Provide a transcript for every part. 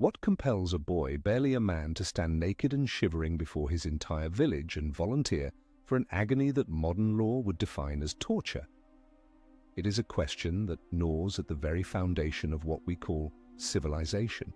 What compels a boy, barely a man, to stand naked and shivering before his entire village and volunteer for an agony that modern law would define as torture? It is a question that gnaws at the very foundation of what we call civilization.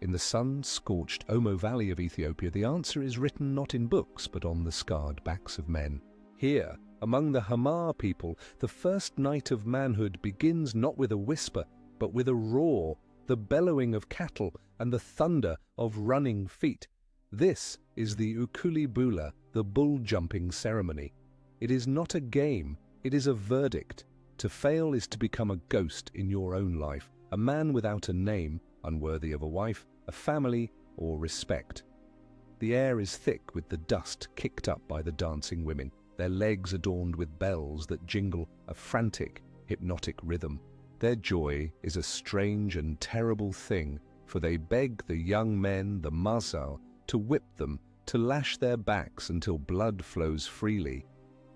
In the sun-scorched Omo Valley of Ethiopia, the answer is written not in books, but on the scarred backs of men. Here, among the Hamar people, the first night of manhood begins not with a whisper, but with a roar, the bellowing of cattle and the thunder of running feet. This is the Ukuli Bula, the bull-jumping ceremony. It is not a game, it is a verdict. To fail is to become a ghost in your own life, a man without a name, unworthy of a wife, a family, or respect. The air is thick with the dust kicked up by the dancing women, their legs adorned with bells that jingle a frantic, hypnotic rhythm. Their joy is a strange and terrible thing, for they beg the young men, the Masal, to whip them, to lash their backs until blood flows freely.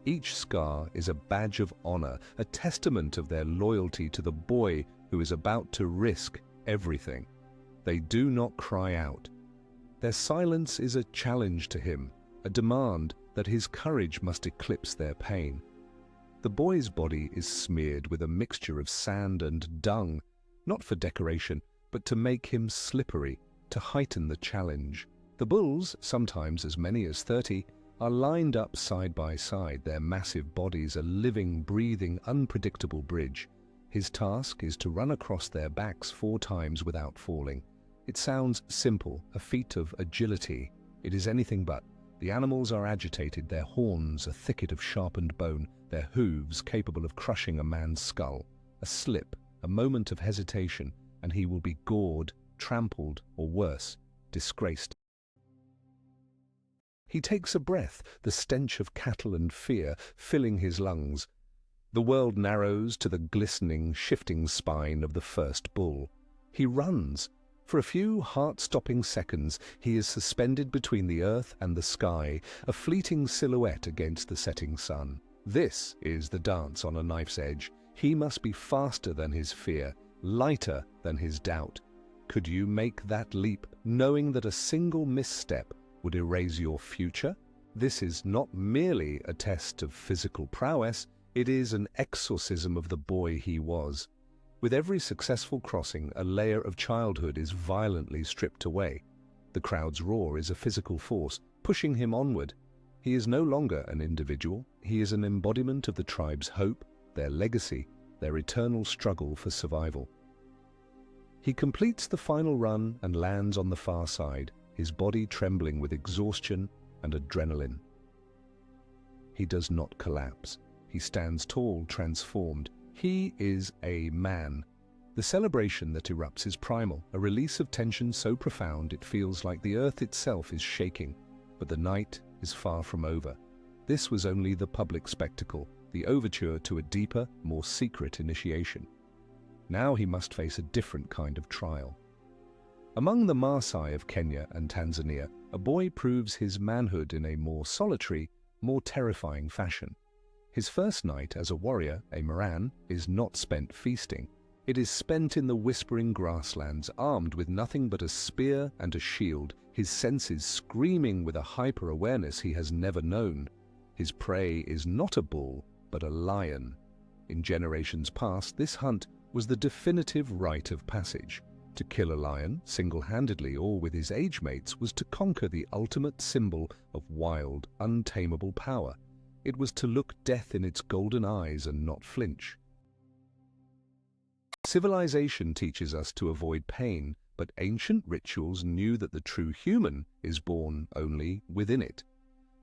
Each scar is a badge of honor, a testament of their loyalty to the boy who is about to risk everything. They do not cry out. Their silence is a challenge to him, a demand that his courage must eclipse their pain. The boy's body is smeared with a mixture of sand and dung, not for decoration, but to make him slippery, to heighten the challenge. The bulls, sometimes as many as 30, are lined up side by side, their massive bodies a living, breathing, unpredictable bridge. His task is to run across their backs 4 times without falling. It sounds simple, a feat of agility. It is anything but. The animals are agitated, their horns a thicket of sharpened bone, their hooves capable of crushing a man's skull. A slip, a moment of hesitation, and he will be gored, trampled, or worse, disgraced. He takes a breath, the stench of cattle and fear filling his lungs. The world narrows to the glistening, shifting spine of the first bull. He runs. For a few heart-stopping seconds, he is suspended between the earth and the sky, a fleeting silhouette against the setting sun. This is the dance on a knife's edge. He must be faster than his fear, lighter than his doubt. Could you make that leap, knowing that a single misstep would erase your future? This is not merely a test of physical prowess, it is an exorcism of the boy he was. With every successful crossing, a layer of childhood is violently stripped away. The crowd's roar is a physical force, pushing him onward. He is no longer an individual, he is an embodiment of the tribe's hope, their legacy, their eternal struggle for survival. He completes the final run and lands on the far side, his body trembling with exhaustion and adrenaline. He does not collapse. He stands tall, transformed. He is a man. The celebration that erupts is primal, a release of tension so profound it feels like the earth itself is shaking. But the night is far from over. This was only the public spectacle, the overture to a deeper, more secret initiation. Now he must face a different kind of trial. Among the Maasai of Kenya and Tanzania, a boy proves his manhood in a more solitary, more terrifying fashion. His first night as a warrior, a Moran, is not spent feasting. It is spent in the whispering grasslands, armed with nothing but a spear and a shield, his senses screaming with a hyper-awareness he has never known. His prey is not a bull, but a lion. In generations past, this hunt was the definitive rite of passage. To kill a lion, single-handedly or with his age-mates, was to conquer the ultimate symbol of wild, untamable power. It was to look death in its golden eyes and not flinch. Civilization teaches us to avoid pain, but ancient rituals knew that the true human is born only within it.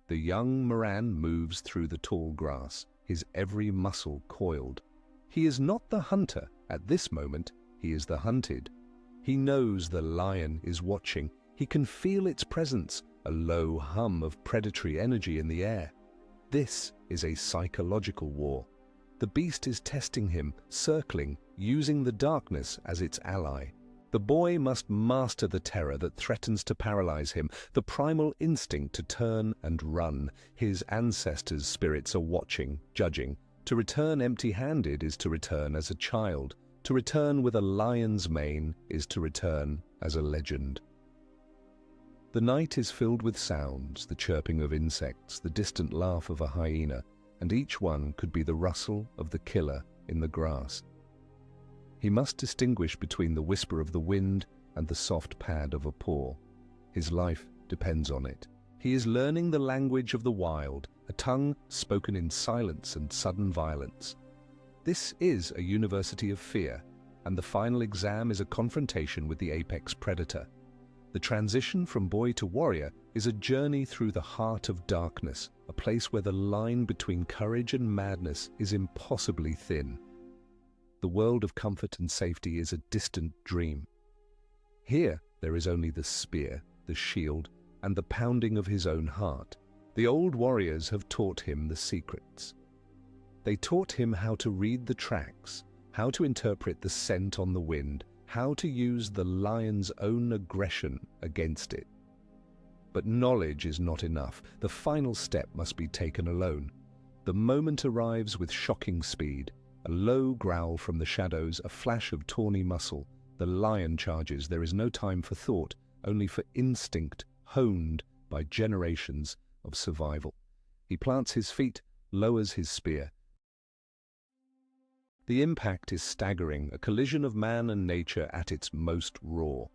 The young Moran moves through the tall grass, his every muscle coiled. He is not the hunter at this moment, he is the hunted. He knows the lion is watching. He can feel its presence, a low hum of predatory energy in the air. This is a psychological war. The beast is testing him, circling, using the darkness as its ally. The boy must master the terror that threatens to paralyze him, the primal instinct to turn and run. His ancestors' spirits are watching, judging. To return empty-handed is to return as a child. To return with a lion's mane is to return as a legend. The night is filled with sounds, the chirping of insects, the distant laugh of a hyena, and each one could be the rustle of the killer in the grass. He must distinguish between the whisper of the wind and the soft pad of a paw. His life depends on it. He is learning the language of the wild, a tongue spoken in silence and sudden violence. This is a university of fear, and the final exam is a confrontation with the apex predator. The transition from boy to warrior is a journey through the heart of darkness, a place where the line between courage and madness is impossibly thin. The world of comfort and safety is a distant dream. Here, there is only the spear, the shield, and the pounding of his own heart. The old warriors have taught him the secrets. They taught him how to read the tracks, how to interpret the scent on the wind, how to use the lion's own aggression against it. But knowledge is not enough. The final step must be taken alone. The moment arrives with shocking speed. A low growl from the shadows, a flash of tawny muscle. The lion charges. There is no time for thought, only for instinct, honed by generations of survival. He plants his feet, lowers his spear. The impact is staggering, a collision of man and nature at its most raw.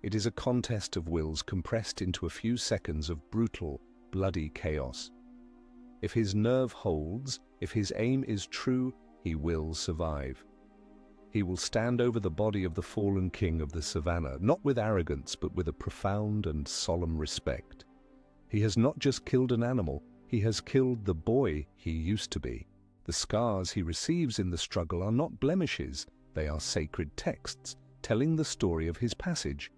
It is a contest of wills compressed into a few seconds of brutal, bloody chaos. If his nerve holds, if his aim is true, he will survive. He will stand over the body of the fallen king of the savannah, not with arrogance, but with a profound and solemn respect. He has not just killed an animal, he has killed the boy he used to be. The scars he receives in the struggle are not blemishes, they are sacred texts, telling the story of his passage.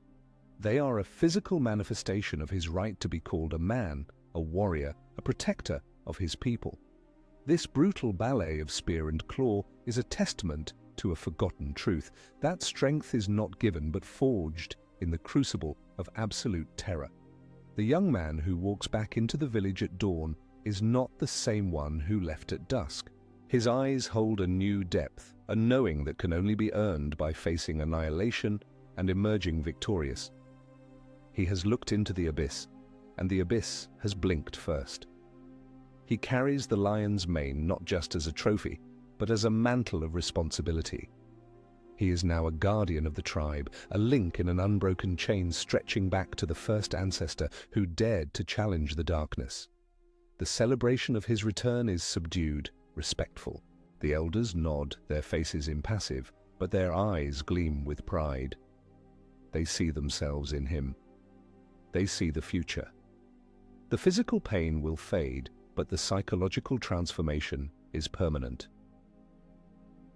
They are a physical manifestation of his right to be called a man, a warrior, a protector of his people. This brutal ballet of spear and claw is a testament to a forgotten truth. That strength is not given but forged in the crucible of absolute terror. The young man who walks back into the village at dawn is not the same one who left at dusk. His eyes hold a new depth, a knowing that can only be earned by facing annihilation and emerging victorious. He has looked into the abyss, and the abyss has blinked first. He carries the lion's mane not just as a trophy, but as a mantle of responsibility. He is now a guardian of the tribe, a link in an unbroken chain stretching back to the first ancestor who dared to challenge the darkness. The celebration of his return is subdued, respectful. The elders nod, their faces impassive, but their eyes gleam with pride. They see themselves in him. They see the future. The physical pain will fade, but the psychological transformation is permanent.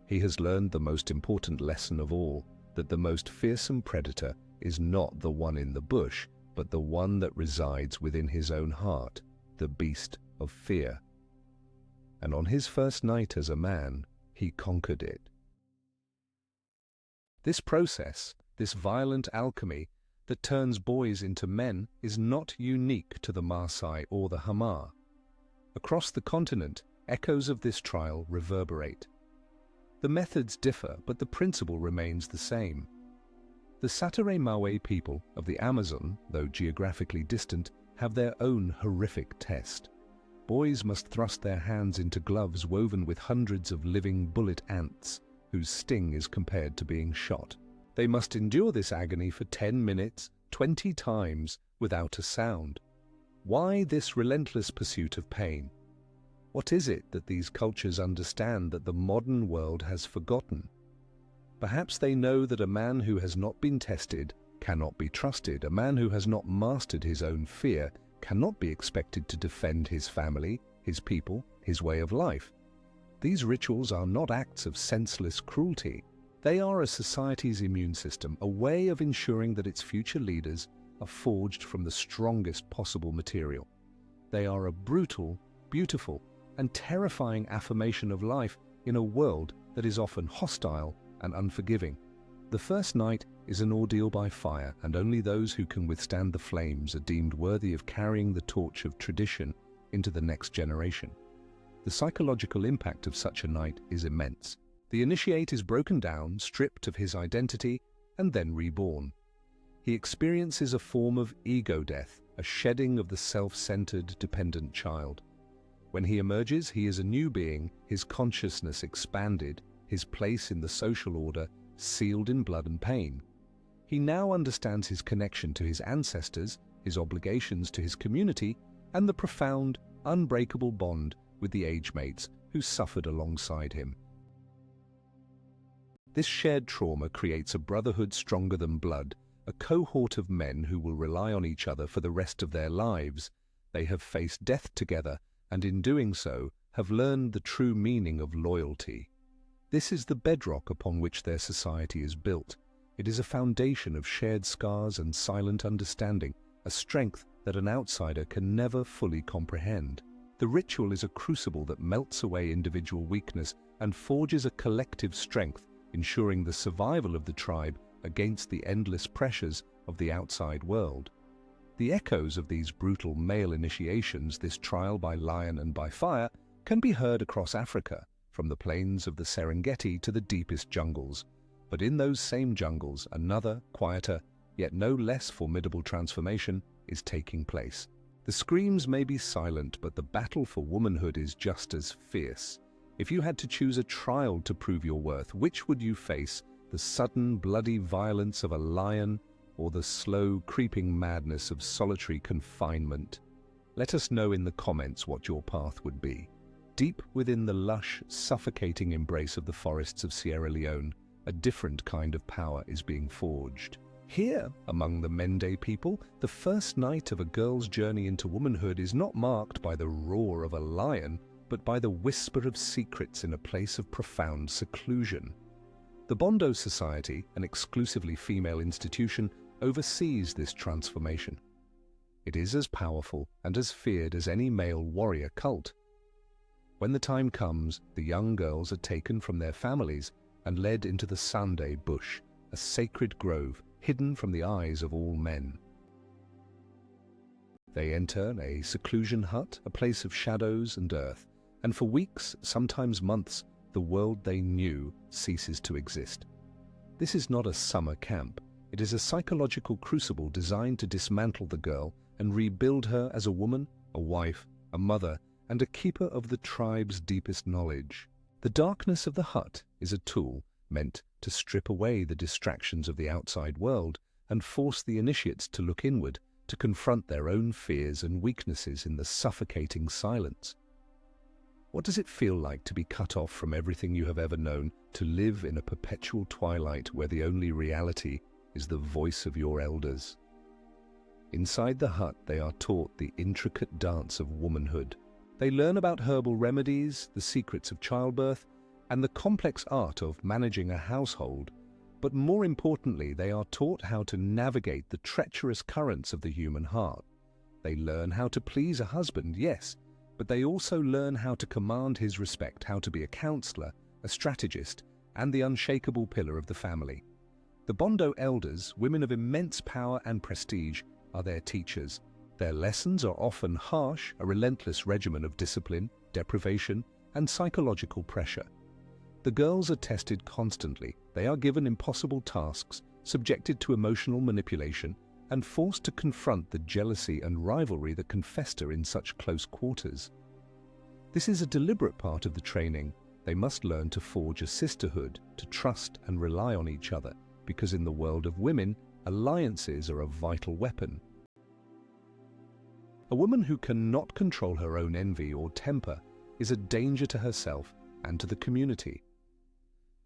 He has learned the most important lesson of all, that the most fearsome predator is not the one in the bush, but the one that resides within his own heart, the beast of fear. And on his first night as a man, he conquered it. This process, this violent alchemy that turns boys into men, is not unique to the Maasai or the Hamar. Across the continent, echoes of this trial reverberate. The methods differ, but the principle remains the same. The Satare Mawe people of the Amazon, though geographically distant, have their own horrific test. Boys must thrust their hands into gloves woven with hundreds of living bullet ants, whose sting is compared to being shot. They must endure this agony for 10 minutes, 20 times, without a sound. Why this relentless pursuit of pain? What is it that these cultures understand that the modern world has forgotten? Perhaps they know that a man who has not been tested cannot be trusted. A man who has not mastered his own fear cannot be expected to defend his family, his people, his way of life. These rituals are not acts of senseless cruelty. They are a society's immune system, a way of ensuring that its future leaders are forged from the strongest possible material. They are a brutal, beautiful, and terrifying affirmation of life in a world that is often hostile and unforgiving. The first night is an ordeal by fire, and only those who can withstand the flames are deemed worthy of carrying the torch of tradition into the next generation. The psychological impact of such a night is immense. The initiate is broken down, stripped of his identity, and then reborn. He experiences a form of ego death, a shedding of the self-centered, dependent child. When he emerges, he is a new being, his consciousness expanded, his place in the social order sealed in blood and pain. He now understands his connection to his ancestors, his obligations to his community, and the profound, unbreakable bond with the age-mates who suffered alongside him. This shared trauma creates a brotherhood stronger than blood, a cohort of men who will rely on each other for the rest of their lives. They have faced death together, and in doing so, have learned the true meaning of loyalty. This is the bedrock upon which their society is built. It is a foundation of shared scars and silent understanding, a strength that an outsider can never fully comprehend. The ritual is a crucible that melts away individual weakness and forges a collective strength, ensuring the survival of the tribe against the endless pressures of the outside world. The echoes of these brutal male initiations, this trial by lion and by fire, can be heard across Africa, from the plains of the Serengeti to the deepest jungles. But in those same jungles, another, quieter, yet no less formidable transformation is taking place. The screams may be silent, but the battle for womanhood is just as fierce. If you had to choose a trial to prove your worth, which would you face? The sudden, bloody violence of a lion, or the slow, creeping madness of solitary confinement? Let us know in the comments what your path would be. Deep within the lush, suffocating embrace of the forests of Sierra Leone, a different kind of power is being forged. Here, among the Mende people, the first night of a girl's journey into womanhood is not marked by the roar of a lion, but by the whisper of secrets in a place of profound seclusion. The Bondo Society, an exclusively female institution, oversees this transformation. It is as powerful and as feared as any male warrior cult. When the time comes, the young girls are taken from their families and led into the Sande bush, a sacred grove hidden from the eyes of all men. They enter a seclusion hut, a place of shadows and earth, and for weeks, sometimes months, the world they knew ceases to exist. This is not a summer camp. It is a psychological crucible designed to dismantle the girl and rebuild her as a woman, a wife, a mother, and a keeper of the tribe's deepest knowledge. The darkness of the hut is a tool meant to strip away the distractions of the outside world and force the initiates to look inward, to confront their own fears and weaknesses in the suffocating silence. What does it feel like to be cut off from everything you have ever known, to live in a perpetual twilight where the only reality is the voice of your elders? Inside the hut, they are taught the intricate dance of womanhood. They learn about herbal remedies, the secrets of childbirth, and the complex art of managing a household. But more importantly, they are taught how to navigate the treacherous currents of the human heart. They learn how to please a husband, yes, but they also learn how to command his respect, how to be a counselor, a strategist, and the unshakable pillar of the family. The Bondo elders, women of immense power and prestige, are their teachers. Their lessons are often harsh, a relentless regimen of discipline, deprivation, and psychological pressure. The girls are tested constantly. They are given impossible tasks, subjected to emotional manipulation, and forced to confront the jealousy and rivalry that can fester in such close quarters. This is a deliberate part of the training. They must learn to forge a sisterhood, to trust and rely on each other, because in the world of women, alliances are a vital weapon. A woman who cannot control her own envy or temper is a danger to herself and to the community.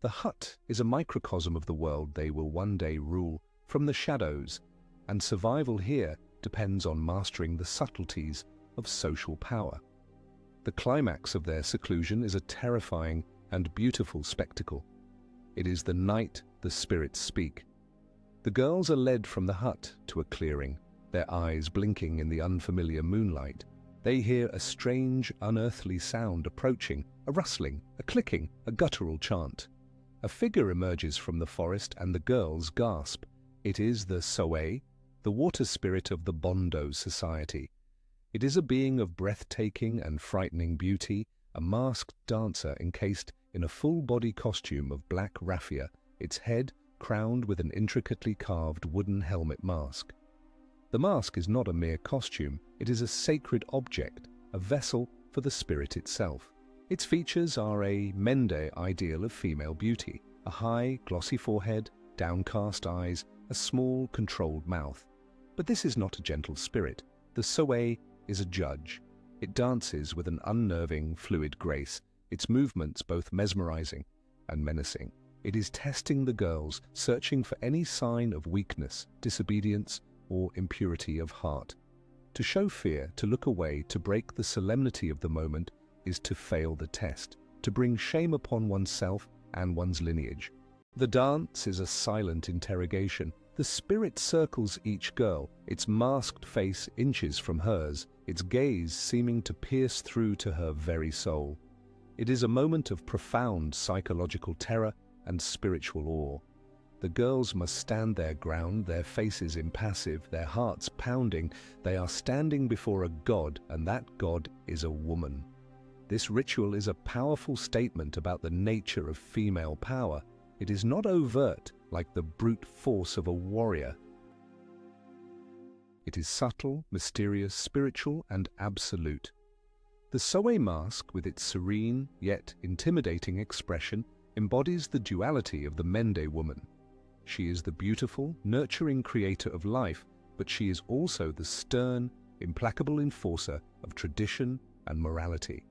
The hut is a microcosm of the world they will one day rule from the shadows, and survival here depends on mastering the subtleties of social power. The climax of their seclusion is a terrifying and beautiful spectacle. It is the night the spirits speak. The girls are led from the hut to a clearing, their eyes blinking in the unfamiliar moonlight. They hear a strange, unearthly sound approaching, a rustling, a clicking, a guttural chant. A figure emerges from the forest and the girls gasp. It is the Soe, the water spirit of the Bondo Society. It is a being of breathtaking and frightening beauty, a masked dancer encased in a full-body costume of black raffia, its head crowned with an intricately carved wooden helmet mask. The mask is not a mere costume, it is a sacred object, a vessel for the spirit itself. Its features are a Mende ideal of female beauty, a high, glossy forehead, downcast eyes, a small, controlled mouth. But this is not a gentle spirit. The Soe is a judge. It dances with an unnerving, fluid grace, its movements both mesmerizing and menacing. It is testing the girls, searching for any sign of weakness, disobedience, or impurity of heart. To show fear, to look away, to break the solemnity of the moment is to fail the test, to bring shame upon oneself and one's lineage. The dance is a silent interrogation. The spirit circles each girl, its masked face inches from hers, its gaze seeming to pierce through to her very soul. It is a moment of profound psychological terror and spiritual awe. The girls must stand their ground, their faces impassive, their hearts pounding. They are standing before a god, and that god is a woman. This ritual is a powerful statement about the nature of female power. It is not overt, like the brute force of a warrior. It is subtle, mysterious, spiritual, and absolute. The Soe mask, with its serene yet intimidating expression, embodies the duality of the Mende woman. She is the beautiful, nurturing creator of life, but she is also the stern, implacable enforcer of tradition and morality.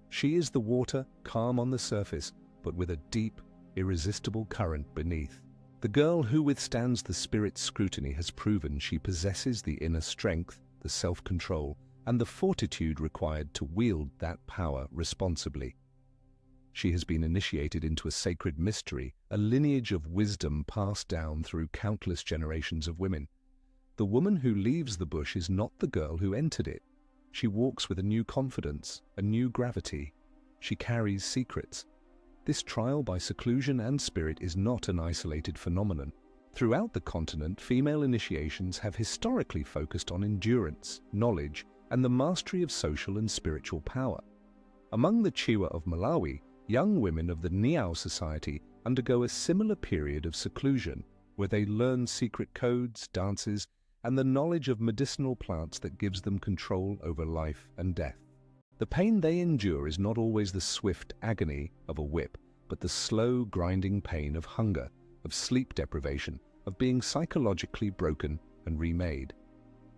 She is the water, calm on the surface, but with a deep, irresistible current beneath. The girl who withstands the spirit's scrutiny has proven she possesses the inner strength, the self-control, and the fortitude required to wield that power responsibly. She has been initiated into a sacred mystery, a lineage of wisdom passed down through countless generations of women. The woman who leaves the bush is not the girl who entered it. She walks with a new confidence, a new gravity. She carries secrets. This trial by seclusion and spirit is not an isolated phenomenon. Throughout the continent, female initiations have historically focused on endurance, knowledge, and the mastery of social and spiritual power. Among the Chiwa of Malawi, young women of the Niao society undergo a similar period of seclusion, where they learn secret codes, dances, and the knowledge of medicinal plants that gives them control over life and death. The pain they endure is not always the swift agony of a whip, but the slow, grinding pain of hunger, of sleep deprivation, of being psychologically broken and remade.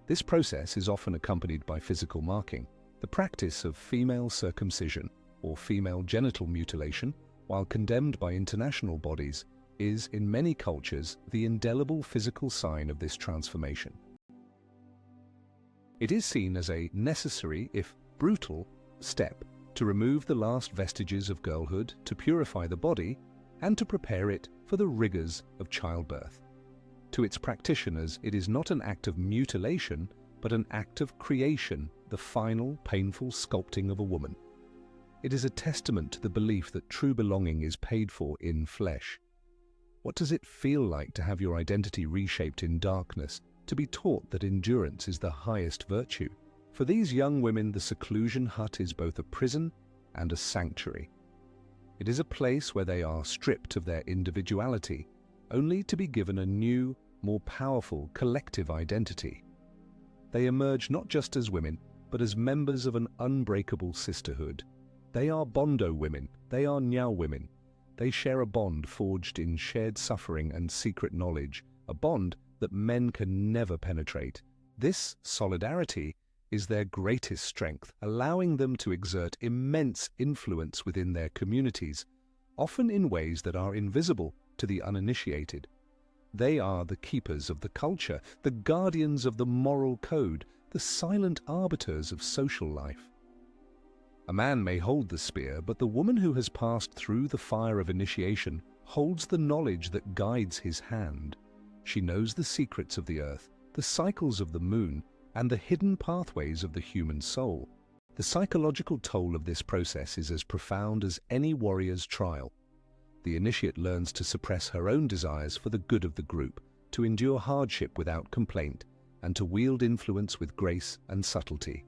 This process is often accompanied by physical marking. The practice of female circumcision, or female genital mutilation, while condemned by international bodies, is, in many cultures, the indelible physical sign of this transformation. It is seen as a necessary, if brutal, step to remove the last vestiges of girlhood, to purify the body, and to prepare it for the rigors of childbirth. To its practitioners, it is not an act of mutilation, but an act of creation, the final, painful sculpting of a woman. It is a testament to the belief that true belonging is paid for in flesh. What does it feel like to have your identity reshaped in darkness, to be taught that endurance is the highest virtue? For these young women, the seclusion hut is both a prison and a sanctuary. It is a place where they are stripped of their individuality, only to be given a new, more powerful collective identity. They emerge not just as women, but as members of an unbreakable sisterhood. They are Bondo women, they are Nyao women. They share a bond forged in shared suffering and secret knowledge, a bond that men can never penetrate. This solidarity is their greatest strength, allowing them to exert immense influence within their communities, often in ways that are invisible to the uninitiated. They are the keepers of the culture, the guardians of the moral code, the silent arbiters of social life. A man may hold the spear, but the woman who has passed through the fire of initiation holds the knowledge that guides his hand. She knows the secrets of the earth, the cycles of the moon, and the hidden pathways of the human soul. The psychological toll of this process is as profound as any warrior's trial. The initiate learns to suppress her own desires for the good of the group, to endure hardship without complaint, and to wield influence with grace and subtlety.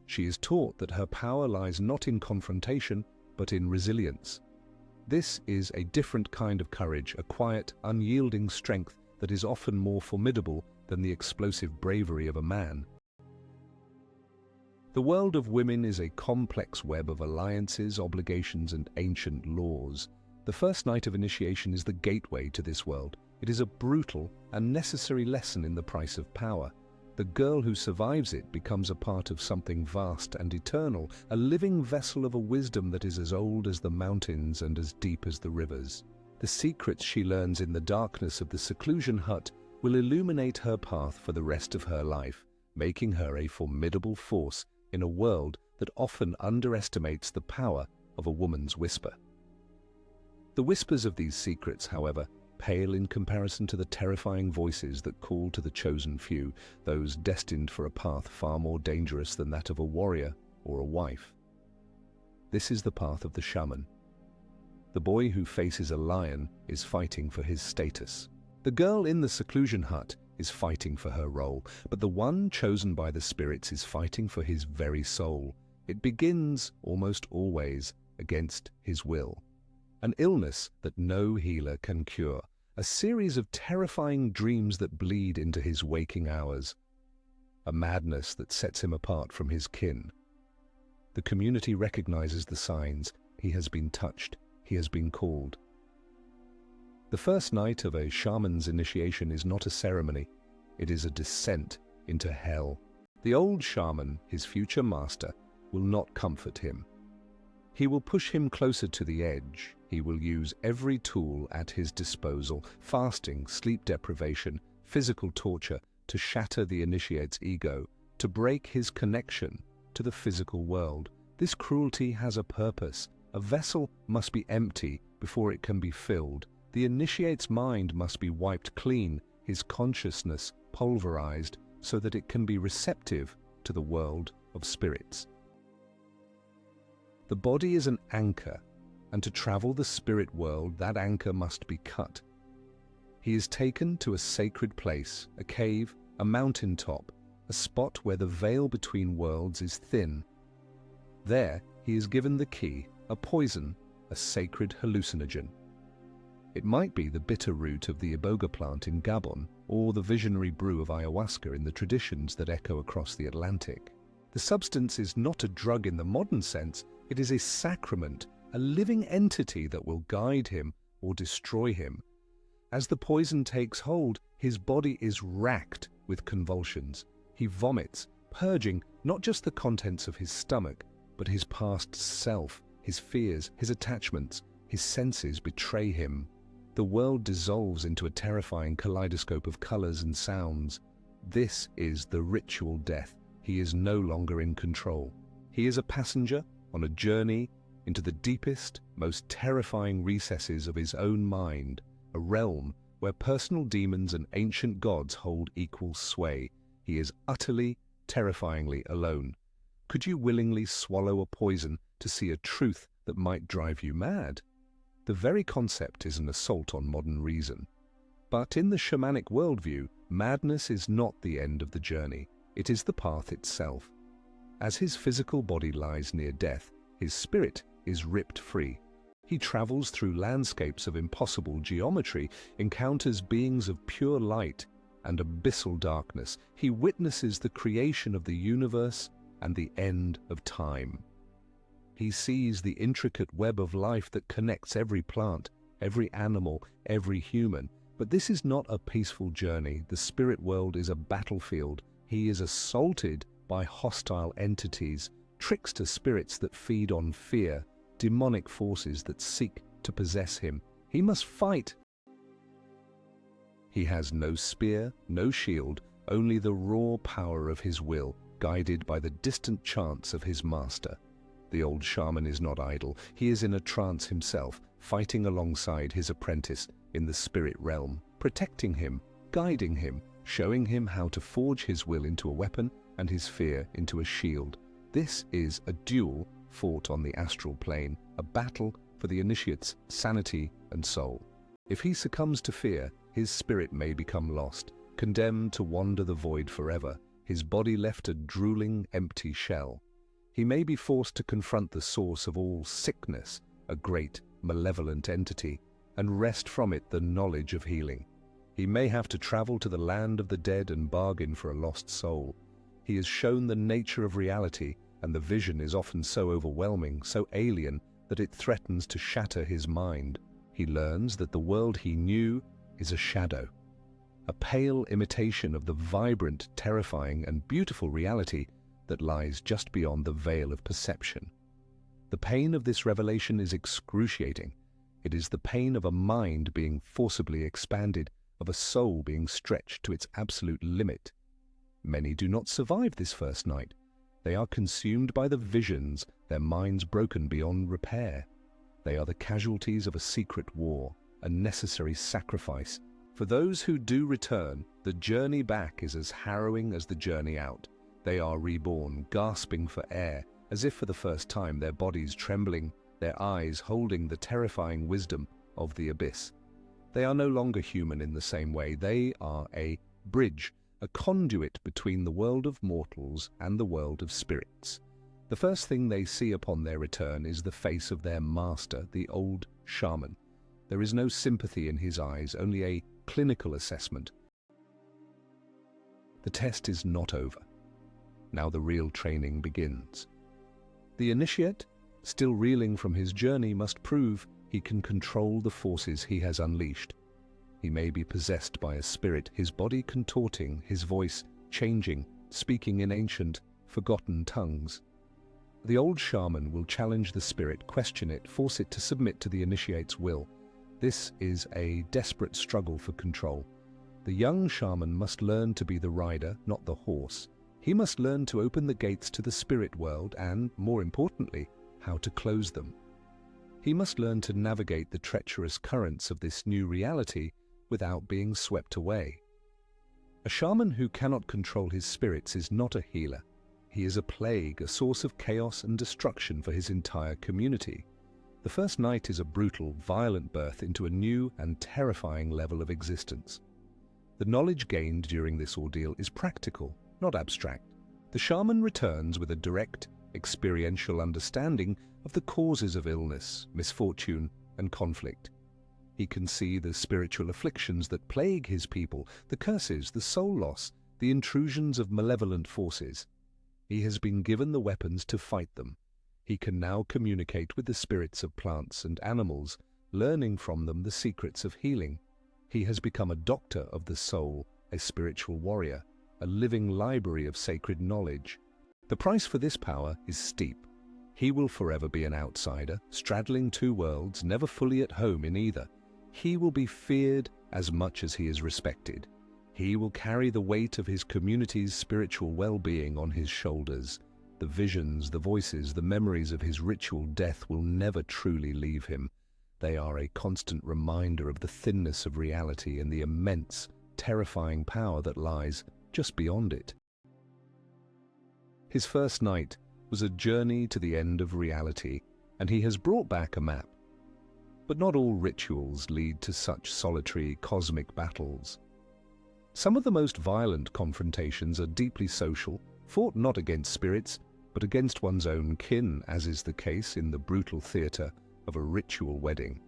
She is taught that her power lies not in confrontation, but in resilience, This is a different kind of courage, a quiet, unyielding strength that is often more formidable than the explosive bravery of a man. The world of women is a complex web of alliances, obligations, and ancient laws. The first night of initiation is the gateway to this world. It is a brutal and necessary lesson in the price of power. The girl who survives it becomes a part of something vast and eternal, a living vessel of a wisdom that is as old as the mountains and as deep as the rivers. The secrets she learns in the darkness of the seclusion hut will illuminate her path for the rest of her life, making her a formidable force in a world that often underestimates the power of a woman's whisper. The whispers of these secrets, however, pale in comparison to the terrifying voices that call to the chosen few, those destined for a path far more dangerous than that of a warrior or a wife. This is the path of the shaman. The boy who faces a lion is fighting for his status. The girl in the seclusion hut is fighting for her role, but the one chosen by the spirits is fighting for his very soul. It begins, almost always, against his will. An illness that no healer can cure, a series of terrifying dreams that bleed into his waking hours, a madness that sets him apart from his kin. The community recognizes the signs. He has been touched, he has been called. The first night of a shaman's initiation is not a ceremony, it is a descent into hell. The old shaman, his future master, will not comfort him. He will push him closer to the edge. He will use every tool at his disposal, fasting, sleep deprivation, physical torture, to shatter the initiate's ego, to break his connection to the physical world. This cruelty has a purpose. A vessel must be empty before it can be filled. The initiate's mind must be wiped clean, his consciousness pulverized, so that it can be receptive to the world of spirits. The body is an anchor, and to travel the spirit world, that anchor must be cut. He is taken to a sacred place, a cave, a mountaintop, a spot where the veil between worlds is thin. There, he is given the key, a poison, a sacred hallucinogen. It might be the bitter root of the iboga plant in Gabon, or the visionary brew of ayahuasca in the traditions that echo across the Atlantic. The substance is not a drug in the modern sense, it is a sacrament, a living entity that will guide him or destroy him. As the poison takes hold, his body is racked with convulsions. He vomits, purging not just the contents of his stomach, but his past self, his fears, his attachments. His senses betray him. The world dissolves into a terrifying kaleidoscope of colors and sounds. This is the ritual death. He is no longer in control. He is a passenger on a journey into the deepest, most terrifying recesses of his own mind, a realm where personal demons and ancient gods hold equal sway. He is utterly, terrifyingly alone. Could you willingly swallow a poison to see a truth that might drive you mad? The very concept is an assault on modern reason. But in the shamanic worldview, madness is not the end of the journey. It is the path itself. As his physical body lies near death, his spirit is ripped free. He travels through landscapes of impossible geometry, encounters beings of pure light and abyssal darkness. He witnesses the creation of the universe and the end of time. He sees the intricate web of life that connects every plant, every animal, every human. But this is not a peaceful journey. The spirit world is a battlefield. He is assaulted by hostile entities, trickster spirits that feed on fear, demonic forces that seek to possess him. He must fight. He has no spear, no shield, only the raw power of his will, guided by the distant chants of his master. The old shaman is not idle. He is in a trance himself, fighting alongside his apprentice in the spirit realm, protecting him, guiding him, showing him how to forge his will into a weapon and his fear into a shield. This is a duel fought on the astral plane, a battle for the initiate's sanity and soul. If he succumbs to fear, his spirit may become lost, condemned to wander the void forever, his body left a drooling, empty shell. He may be forced to confront the source of all sickness, a great malevolent entity and wrest from it the knowledge of healing. He may have to travel to the land of the dead and bargain for a lost soul. He is shown the nature of reality, and the vision is often so overwhelming, so alien, that it threatens to shatter his mind. He learns that the world he knew is a shadow, a pale imitation of the vibrant, terrifying, and beautiful reality that lies just beyond the veil of perception. The pain of this revelation is excruciating. It is the pain of a mind being forcibly expanded, of a soul being stretched to its absolute limit. Many do not survive this first night. They are consumed by the visions, their minds broken beyond repair. They are the casualties of a secret war, a necessary sacrifice. For those who do return, the journey back is as harrowing as the journey out. They are reborn, gasping for air, as if for the first time, their bodies trembling, their eyes holding the terrifying wisdom of the abyss. They are no longer human in the same way. They are a bridge, a conduit between the world of mortals and the world of spirits. The first thing they see upon their return is the face of their master, the old shaman. There is no sympathy in his eyes, only a clinical assessment. The test is not over. Now the real training begins. The initiate, still reeling from his journey, must prove he can control the forces he has unleashed. He may be possessed by a spirit, his body contorting, his voice changing, speaking in ancient, forgotten tongues. The old shaman will challenge the spirit, question it, force it to submit to the initiate's will. This is a desperate struggle for control. The young shaman must learn to be the rider, not the horse. He must learn to open the gates to the spirit world and, more importantly, how to close them. He must learn to navigate the treacherous currents of this new reality without being swept away. A shaman who cannot control his spirits is not a healer. He is a plague, a source of chaos and destruction for his entire community. The first night is a brutal, violent birth into a new and terrifying level of existence. The knowledge gained during this ordeal is practical, not abstract. The shaman returns with a direct, experiential understanding of the causes of illness, misfortune, and conflict. He can see the spiritual afflictions that plague his people, the curses, the soul loss, the intrusions of malevolent forces. He has been given the weapons to fight them. He can now communicate with the spirits of plants and animals, learning from them the secrets of healing. He has become a doctor of the soul, a spiritual warrior, a living library of sacred knowledge. The price for this power is steep. He will forever be an outsider, straddling two worlds, never fully at home in either. He will be feared as much as he is respected. He will carry the weight of his community's spiritual well-being on his shoulders. The visions, the voices, the memories of his ritual death will never truly leave him. They are a constant reminder of the thinness of reality and the immense, terrifying power that lies just beyond it. His first night was a journey to the end of reality, and he has brought back a map. But not all rituals lead to such solitary cosmic battles. Some of the most violent confrontations are deeply social, fought not against spirits, but against one's own kin, as is the case in the brutal theatre of a ritual wedding.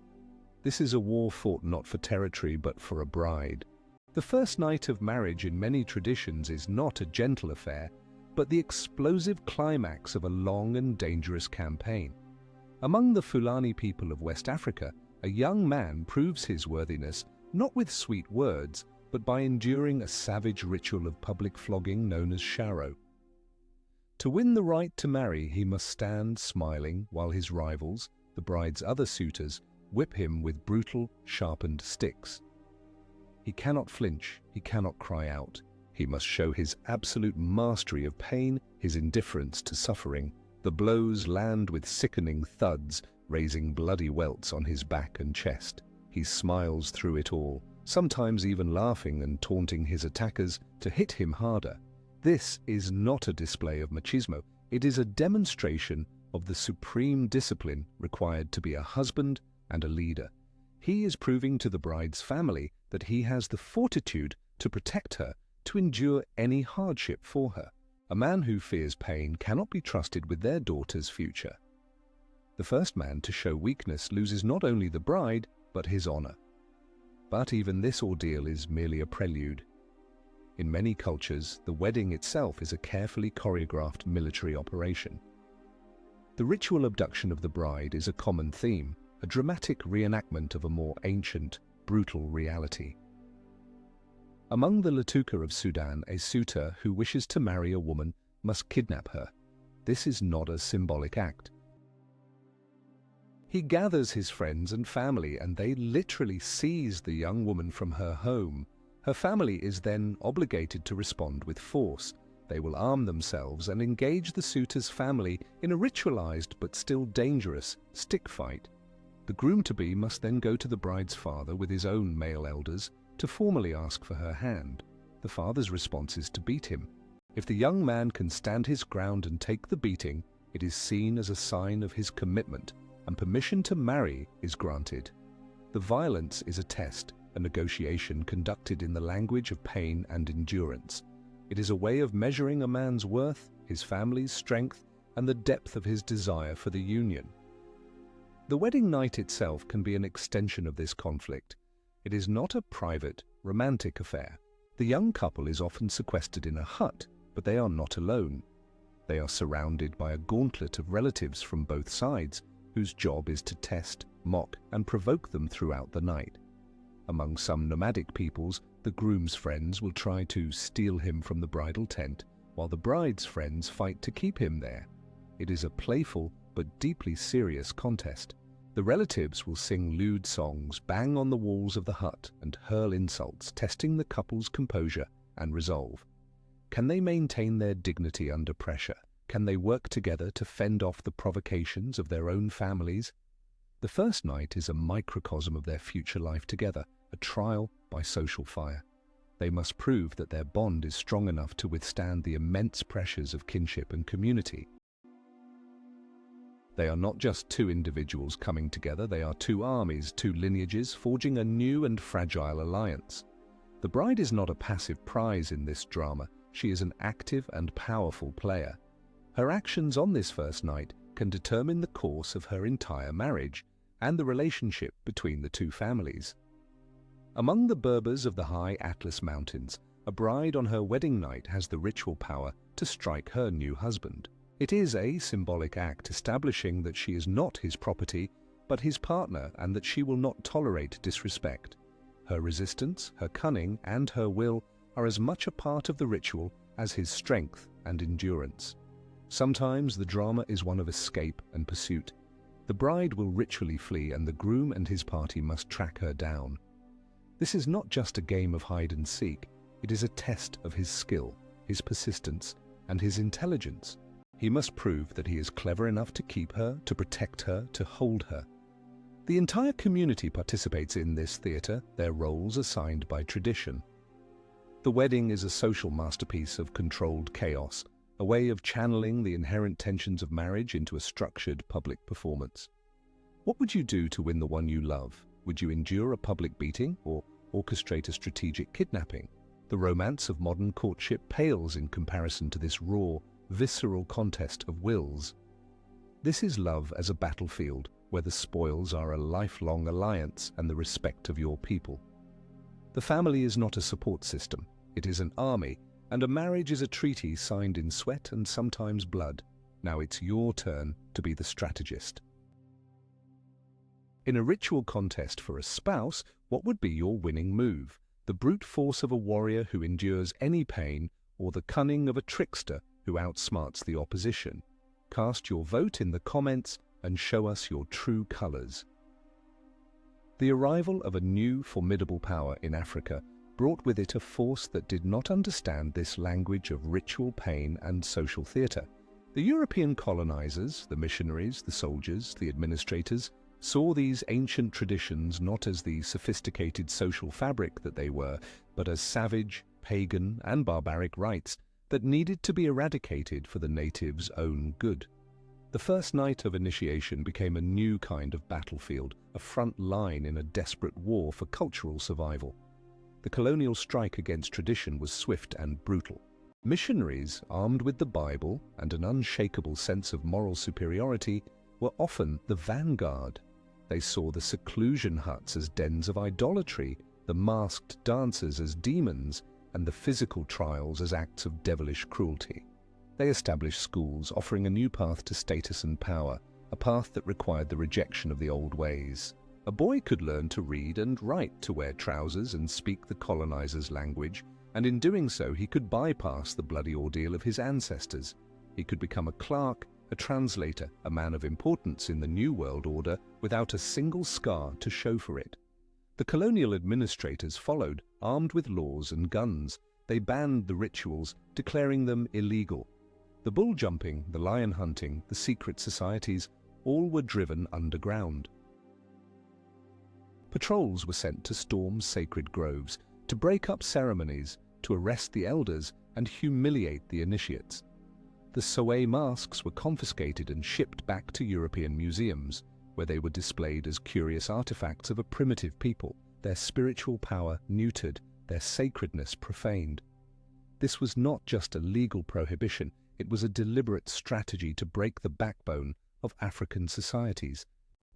This is a war fought not for territory, but for a bride. The first night of marriage in many traditions is not a gentle affair, but the explosive climax of a long and dangerous campaign. Among the Fulani people of West Africa, a young man proves his worthiness not with sweet words, but by enduring a savage ritual of public flogging known as sharo. To win the right to marry, he must stand smiling while his rivals, the bride's other suitors, whip him with brutal, sharpened sticks. He cannot flinch, he cannot cry out. He must show his absolute mastery of pain, his indifference to suffering. The blows land with sickening thuds, raising bloody welts on his back and chest. He smiles through it all, sometimes even laughing and taunting his attackers to hit him harder. This is not a display of machismo. It is a demonstration of the supreme discipline required to be a husband and a leader. He is proving to the bride's family that he has the fortitude to protect her, to endure any hardship for her. A man who fears pain cannot be trusted with their daughter's future. The first man to show weakness loses not only the bride, but his honor. But even this ordeal is merely a prelude. In many cultures, the wedding itself is a carefully choreographed military operation. The ritual abduction of the bride is a common theme, a dramatic reenactment of a more ancient, brutal reality. Among the Latuka of Sudan, a suitor who wishes to marry a woman must kidnap her. This is not a symbolic act. He gathers his friends and family, and they literally seize the young woman from her home. Her family is then obligated to respond with force. They will arm themselves and engage the suitor's family in a ritualized but still dangerous stick fight. The groom-to-be must then go to the bride's father with his own male elders to formally ask for her hand. The father's response is to beat him. If the young man can stand his ground and take the beating, it is seen as a sign of his commitment, and permission to marry is granted. The violence is a test, a negotiation conducted in the language of pain and endurance. It is a way of measuring a man's worth, his family's strength, and the depth of his desire for the union. The wedding night itself can be an extension of this conflict. It is not a private, romantic affair. The young couple is often sequestered in a hut, but they are not alone. They are surrounded by a gauntlet of relatives from both sides, whose job is to test, mock, and provoke them throughout the night. Among some nomadic peoples, the groom's friends will try to steal him from the bridal tent, while the bride's friends fight to keep him there. It is a playful but deeply serious contest. The relatives will sing lewd songs, bang on the walls of the hut, and hurl insults, testing the couple's composure and resolve. Can they maintain their dignity under pressure? Can they work together to fend off the provocations of their own families? The first night is a microcosm of their future life together, a trial by social fire. They must prove that their bond is strong enough to withstand the immense pressures of kinship and community. They are not just two individuals coming together, they are two armies, two lineages, forging a new and fragile alliance. The bride is not a passive prize in this drama, she is an active and powerful player. Her actions on this first night can determine the course of her entire marriage and the relationship between the two families. Among the Berbers of the high Atlas Mountains, a bride on her wedding night has the ritual power to strike her new husband. It is a symbolic act establishing that she is not his property, but his partner, and that she will not tolerate disrespect. Her resistance, her cunning, and her will are as much a part of the ritual as his strength and endurance. Sometimes the drama is one of escape and pursuit. The bride will ritually flee, and the groom and his party must track her down. This is not just a game of hide and seek, it is a test of his skill, his persistence, and his intelligence. He must prove that he is clever enough to keep her, to protect her, to hold her. The entire community participates in this theater, their roles assigned by tradition. The wedding is a social masterpiece of controlled chaos, a way of channeling the inherent tensions of marriage into a structured public performance. What would you do to win the one you love? Would you endure a public beating or orchestrate a strategic kidnapping? The romance of modern courtship pales in comparison to this raw, visceral contest of wills. This is love as a battlefield, where the spoils are a lifelong alliance and the respect of your people. The family is not a support system, it is an army, and a marriage is a treaty signed in sweat and sometimes blood. Now it's your turn to be the strategist. In a ritual contest for a spouse, what would be your winning move? The brute force of a warrior who endures any pain, or the cunning of a trickster who outsmarts the opposition? Cast your vote in the comments and show us your true colors. The arrival of a new, formidable power in Africa brought with it a force that did not understand this language of ritual pain and social theater. The European colonizers, the missionaries, the soldiers, the administrators, saw these ancient traditions not as the sophisticated social fabric that they were, but as savage, pagan, and barbaric rites that needed to be eradicated for the natives' own good. The first night of initiation became a new kind of battlefield, a front line in a desperate war for cultural survival. The colonial strike against tradition was swift and brutal. Missionaries, armed with the Bible and an unshakable sense of moral superiority, were often the vanguard. They saw the seclusion huts as dens of idolatry, the masked dancers as demons, and the physical trials as acts of devilish cruelty. They established schools offering a new path to status and power, a path that required the rejection of the old ways. A boy could learn to read and write, to wear trousers and speak the colonizers' language, and in doing so he could bypass the bloody ordeal of his ancestors. He could become a clerk, a translator, a man of importance in the New World Order without a single scar to show for it. The colonial administrators followed, armed with laws and guns. They banned the rituals, declaring them illegal. The bull jumping, the lion hunting, the secret societies, all were driven underground. Patrols were sent to storm sacred groves, to break up ceremonies, to arrest the elders and humiliate the initiates. The Soe masks were confiscated and shipped back to European museums, where they were displayed as curious artifacts of a primitive people, their spiritual power neutered, their sacredness profaned. This was not just a legal prohibition, it was a deliberate strategy to break the backbone of African societies.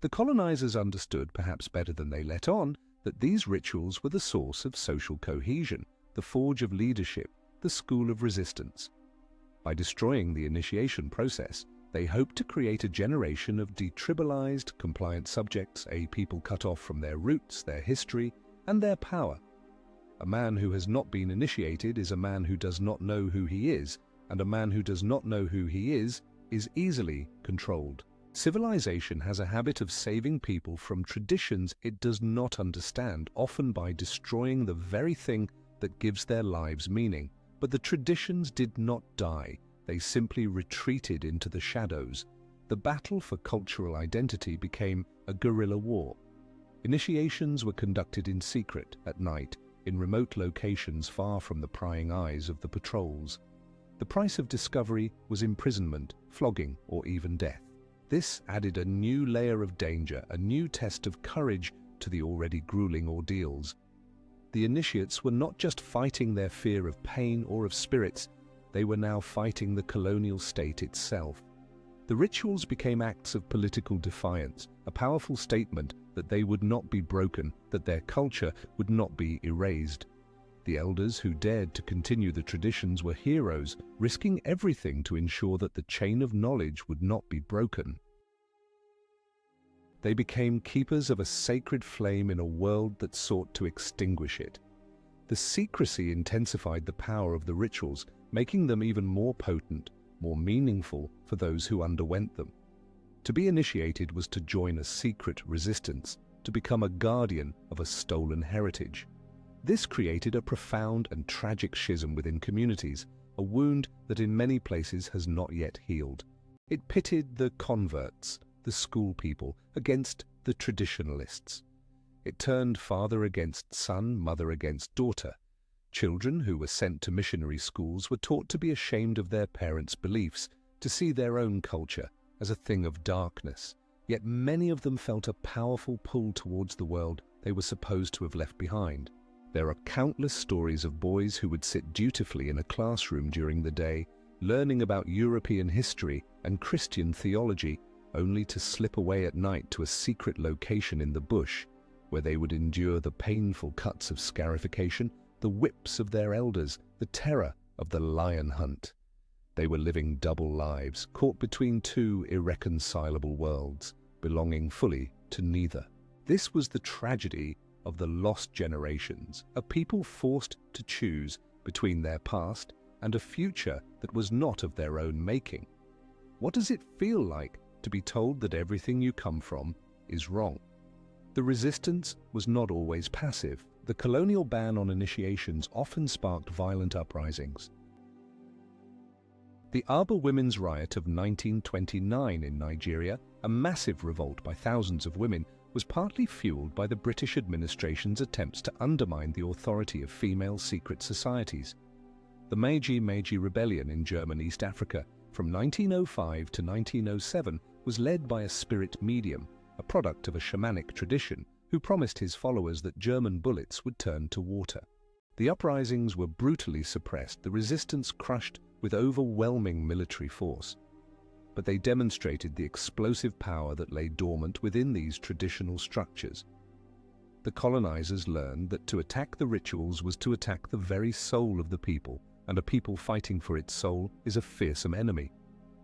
The colonizers understood, perhaps better than they let on, that these rituals were the source of social cohesion, the forge of leadership, the school of resistance. By destroying the initiation process, they hoped to create a generation of detribalized, compliant subjects, a people cut off from their roots, their history, and their power. A man who has not been initiated is a man who does not know who he is, and a man who does not know who he is easily controlled. Civilization has a habit of saving people from traditions it does not understand, often by destroying the very thing that gives their lives meaning. But the traditions did not die. They simply retreated into the shadows. The battle for cultural identity became a guerrilla war. Initiations were conducted in secret, at night, in remote locations far from the prying eyes of the patrols. The price of discovery was imprisonment, flogging, or even death. This added a new layer of danger, a new test of courage to the already grueling ordeals. The initiates were not just fighting their fear of pain or of spirits, they were now fighting the colonial state itself. The rituals became acts of political defiance, a powerful statement that they would not be broken, that their culture would not be erased. The elders who dared to continue the traditions were heroes, risking everything to ensure that the chain of knowledge would not be broken. They became keepers of a sacred flame in a world that sought to extinguish it. The secrecy intensified the power of the rituals, making them even more potent, more meaningful for those who underwent them. To be initiated was to join a secret resistance, to become a guardian of a stolen heritage. This created a profound and tragic schism within communities, a wound that in many places has not yet healed. It pitted the converts, the school people, against the traditionalists. It turned father against son, mother against daughter. Children who were sent to missionary schools were taught to be ashamed of their parents' beliefs, to see their own culture as a thing of darkness. Yet many of them felt a powerful pull towards the world they were supposed to have left behind. There are countless stories of boys who would sit dutifully in a classroom during the day, learning about European history and Christian theology, only to slip away at night to a secret location in the bush, where they would endure the painful cuts of scarification, the whips of their elders, the terror of the lion hunt. They were living double lives, caught between two irreconcilable worlds, belonging fully to neither. This was the tragedy of the lost generations, a people forced to choose between their past and a future that was not of their own making. What does it feel like to be told that everything you come from is wrong? The resistance was not always passive. The colonial ban on initiations often sparked violent uprisings. The Aba Women's Riot of 1929 in Nigeria, a massive revolt by thousands of women, was partly fueled by the British administration's attempts to undermine the authority of female secret societies. The Meiji Rebellion in German East Africa from 1905 to 1907 was led by a spirit medium, a product of a shamanic tradition, who promised his followers that German bullets would turn to water. The uprisings were brutally suppressed, the resistance crushed with overwhelming military force. but they demonstrated the explosive power that lay dormant within these traditional structures. The colonizers learned that to attack the rituals was to attack the very soul of the people, and a people fighting for its soul is a fearsome enemy.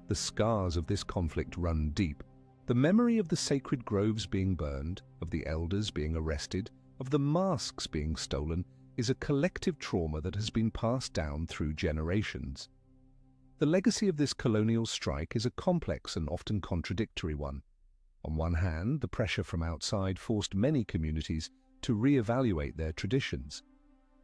The scars of this conflict run deep. The memory of the sacred groves being burned, of the elders being arrested, of the masks being stolen, is a collective trauma that has been passed down through generations. The legacy of this colonial strike is a complex and often contradictory one. On one hand, the pressure from outside forced many communities to re-evaluate their traditions.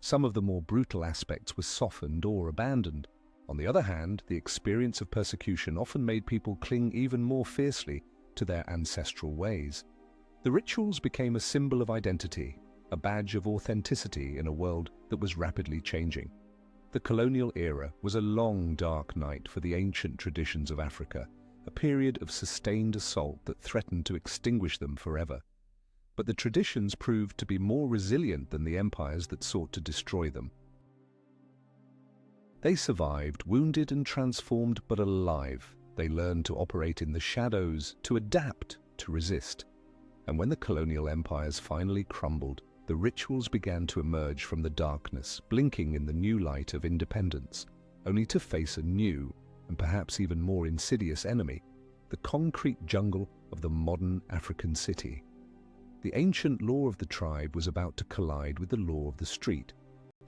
Some of the more brutal aspects were softened or abandoned. On the other hand, the experience of persecution often made people cling even more fiercely to their ancestral ways. The rituals became a symbol of identity, a badge of authenticity in a world that was rapidly changing. The colonial era was a long, dark night for the ancient traditions of Africa, a period of sustained assault that threatened to extinguish them forever. But the traditions proved to be more resilient than the empires that sought to destroy them. They survived, wounded and transformed, but alive. They learned to operate in the shadows, to adapt, to resist. And when the colonial empires finally crumbled, the rituals began to emerge from the darkness, blinking in the new light of independence, only to face a new, and perhaps even more insidious enemy, the concrete jungle of the modern African city. The ancient law of the tribe was about to collide with the law of the street.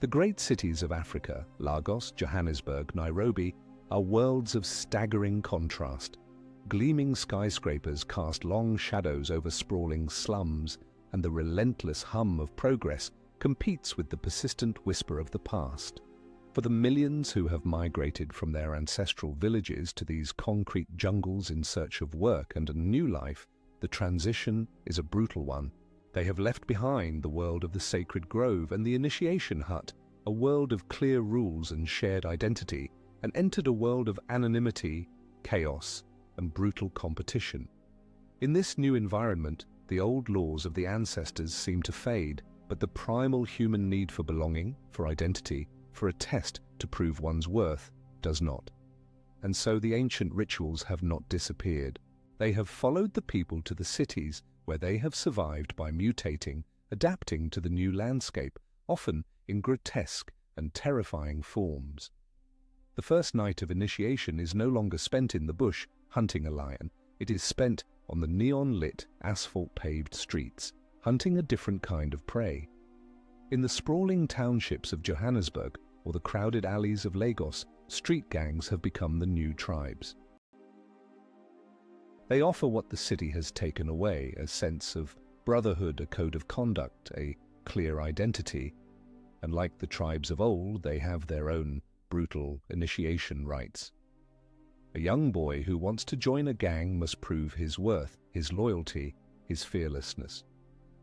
The great cities of Africa, Lagos, Johannesburg, Nairobi, are worlds of staggering contrast. Gleaming skyscrapers cast long shadows over sprawling slums, and the relentless hum of progress competes with the persistent whisper of the past. For the millions who have migrated from their ancestral villages to these concrete jungles in search of work and a new life, the transition is a brutal one. They have left behind the world of the sacred grove and the initiation hut, a world of clear rules and shared identity, and entered a world of anonymity, chaos, and brutal competition. In this new environment, the old laws of the ancestors seem to fade, but the primal human need for belonging, for identity, for a test to prove one's worth, does not. And so the ancient rituals have not disappeared. They have followed the people to the cities, where they have survived by mutating, adapting to the new landscape, often in grotesque and terrifying forms. The first night of initiation is no longer spent in the bush hunting a lion. It is spent on the neon-lit, asphalt-paved streets, hunting a different kind of prey. In the sprawling townships of Johannesburg or the crowded alleys of Lagos, street gangs have become the new tribes. They offer what the city has taken away, a sense of brotherhood, a code of conduct, a clear identity, and like the tribes of old, they have their own brutal initiation rites. A young boy who wants to join a gang must prove his worth, his loyalty, his fearlessness.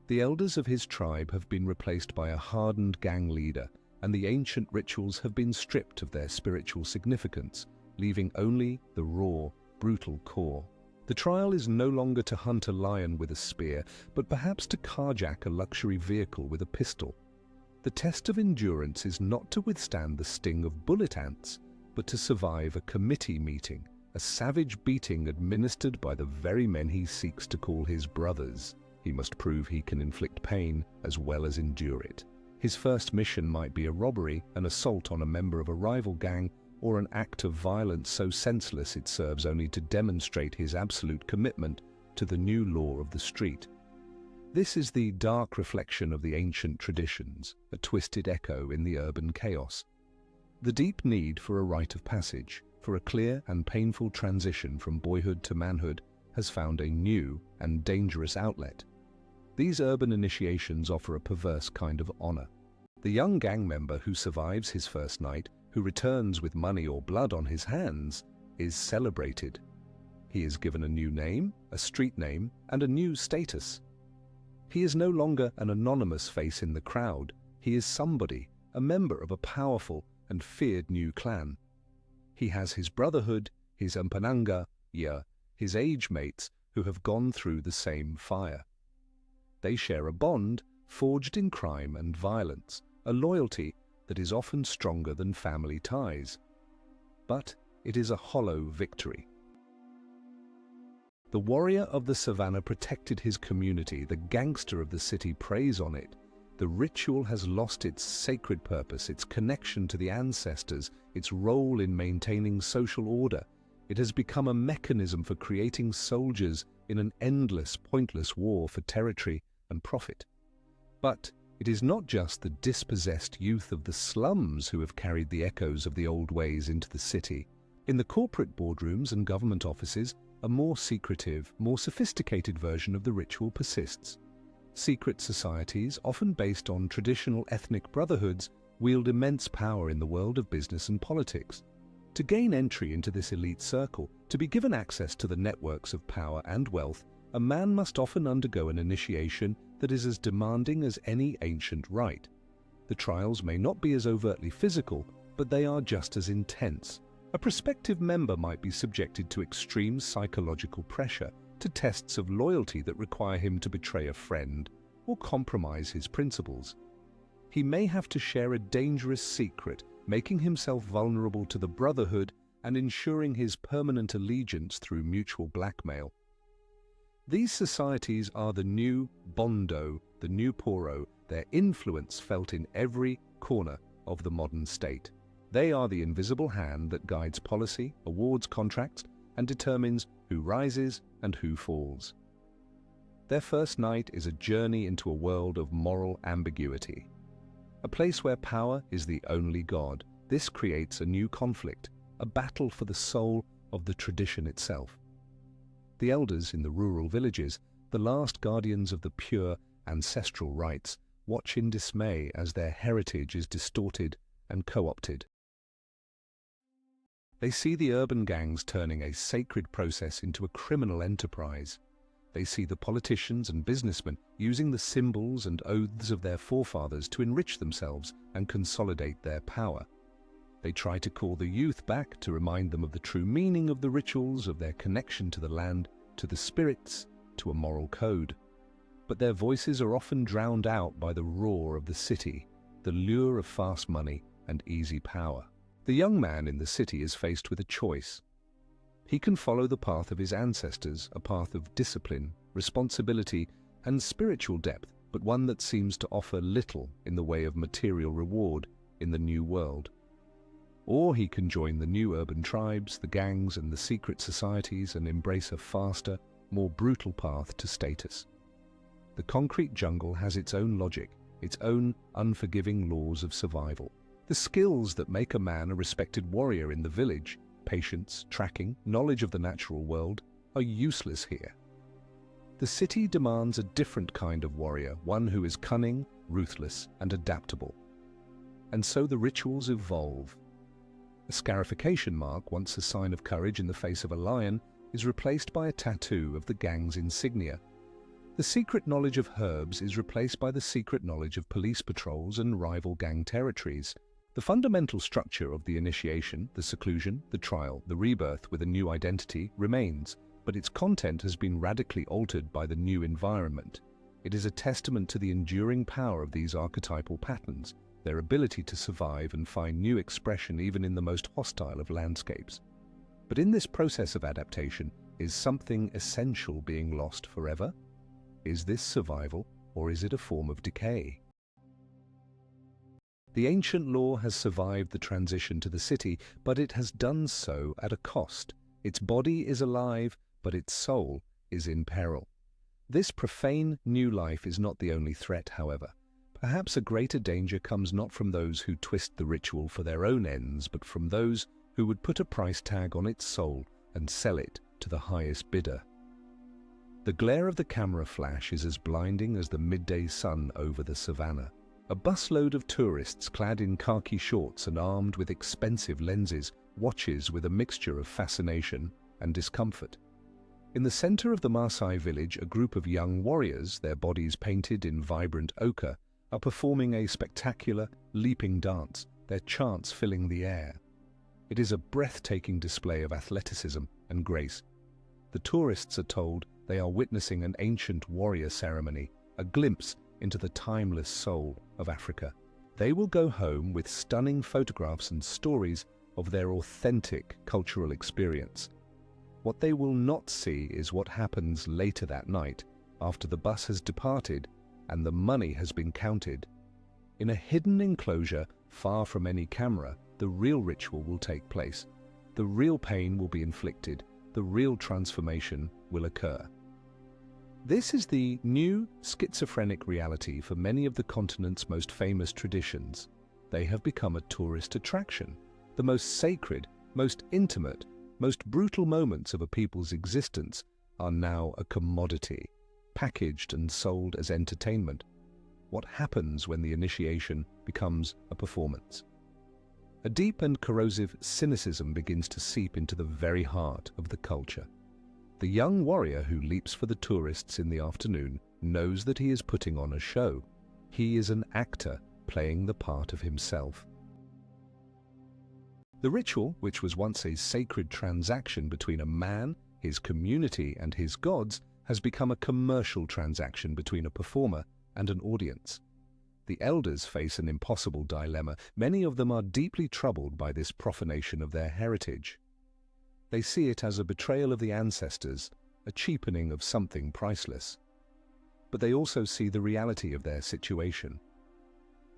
The elders of his tribe have been replaced by a hardened gang leader, and the ancient rituals have been stripped of their spiritual significance, leaving only the raw, brutal core. The trial is no longer to hunt a lion with a spear, but perhaps to carjack a luxury vehicle with a pistol. The test of endurance is not to withstand the sting of bullet ants, but to survive a committee meeting, a savage beating administered by the very men he seeks to call his brothers. He must prove he can inflict pain as well as endure it. His first mission might be a robbery, an assault on a member of a rival gang, or an act of violence so senseless it serves only to demonstrate his absolute commitment to the new law of the street. This is the dark reflection of the ancient traditions, a twisted echo in the urban chaos. The deep need for a rite of passage, for a clear and painful transition from boyhood to manhood, has found a new and dangerous outlet. These urban initiations offer a perverse kind of honor. The young gang member who survives his first night, who returns with money or blood on his hands, is celebrated. He is given a new name, a street name, and a new status. He is no longer an anonymous face in the crowd. He is somebody, a member of a powerful and feared new clan. He has his brotherhood, his mpananga, his age mates who have gone through the same fire. They share a bond forged in crime and violence, a loyalty that is often stronger than family ties. But it is a hollow victory. The warrior of the savannah protected his community. The gangster of the city preys on it. The ritual has lost its sacred purpose, its connection to the ancestors, its role in maintaining social order. It has become a mechanism for creating soldiers in an endless, pointless war for territory and profit. But it is not just the dispossessed youth of the slums who have carried the echoes of the old ways into the city. In the corporate boardrooms and government offices, a more secretive, more sophisticated version of the ritual persists. Secret societies, often based on traditional ethnic brotherhoods, wield immense power in the world of business and politics. To gain entry into this elite circle, to be given access to the networks of power and wealth, a man must often undergo an initiation that is as demanding as any ancient rite. The trials may not be as overtly physical, but they are just as intense. A prospective member might be subjected to extreme psychological pressure, to tests of loyalty that require him to betray a friend or compromise his principles. He may have to share a dangerous secret, making himself vulnerable to the brotherhood and ensuring his permanent allegiance through mutual blackmail. These societies are the new bondo, the new poro, their influence felt in every corner of the modern state. They are the invisible hand that guides policy, awards contracts, and determines who rises and who falls. Their first night is a journey into a world of moral ambiguity. A place where power is the only god. This creates a new conflict, a battle for the soul of the tradition itself. The elders in the rural villages, the last guardians of the pure ancestral rites, watch in dismay as their heritage is distorted and co-opted. They see the urban gangs turning a sacred process into a criminal enterprise. They see the politicians and businessmen using the symbols and oaths of their forefathers to enrich themselves and consolidate their power. They try to call the youth back to remind them of the true meaning of the rituals, of their connection to the land, to the spirits, to a moral code. But their voices are often drowned out by the roar of the city, the lure of fast money and easy power. The young man in the city is faced with a choice. He can follow the path of his ancestors, a path of discipline, responsibility, and spiritual depth, but one that seems to offer little in the way of material reward in the new world. Or he can join the new urban tribes, the gangs, and the secret societies and embrace a faster, more brutal path to status. The concrete jungle has its own logic, its own unforgiving laws of survival. The skills that make a man a respected warrior in the village, patience, tracking, knowledge of the natural world, are useless here. The city demands a different kind of warrior, one who is cunning, ruthless, and adaptable. And so the rituals evolve. A scarification mark, once a sign of courage in the face of a lion, is replaced by a tattoo of the gang's insignia. The secret knowledge of herbs is replaced by the secret knowledge of police patrols and rival gang territories. The fundamental structure of the initiation, the seclusion, the trial, the rebirth with a new identity remains, but its content has been radically altered by the new environment. It is a testament to the enduring power of these archetypal patterns, their ability to survive and find new expression even in the most hostile of landscapes. But in this process of adaptation, is something essential being lost forever? Is this survival, or is it a form of decay? The ancient law has survived the transition to the city, but it has done so at a cost. Its body is alive, but its soul is in peril. This profane new life is not the only threat, however. Perhaps a greater danger comes not from those who twist the ritual for their own ends, but from those who would put a price tag on its soul and sell it to the highest bidder. The glare of the camera flash is as blinding as the midday sun over the savannah. A busload of tourists clad in khaki shorts and armed with expensive lenses watches with a mixture of fascination and discomfort. In the center of the Maasai village, a group of young warriors, their bodies painted in vibrant ochre, are performing a spectacular, leaping dance, their chants filling the air. It is a breathtaking display of athleticism and grace. The tourists are told they are witnessing an ancient warrior ceremony, a glimpse into the timeless soul of Africa. They will go home with stunning photographs and stories of their authentic cultural experience. What they will not see is what happens later that night, after the bus has departed and the money has been counted. In a hidden enclosure, far from any camera, the real ritual will take place. The real pain will be inflicted. The real transformation will occur. This is the new schizophrenic reality for many of the continent's most famous traditions. They have become a tourist attraction. The most sacred, most intimate, most brutal moments of a people's existence are now a commodity, packaged and sold as entertainment. What happens when the initiation becomes a performance? A deep and corrosive cynicism begins to seep into the very heart of the culture. The young warrior who leaps for the tourists in the afternoon knows that he is putting on a show. He is an actor playing the part of himself. The ritual, which was once a sacred transaction between a man, his community, and his gods, has become a commercial transaction between a performer and an audience. The elders face an impossible dilemma. Many of them are deeply troubled by this profanation of their heritage. They see it as a betrayal of the ancestors, a cheapening of something priceless. But they also see the reality of their situation.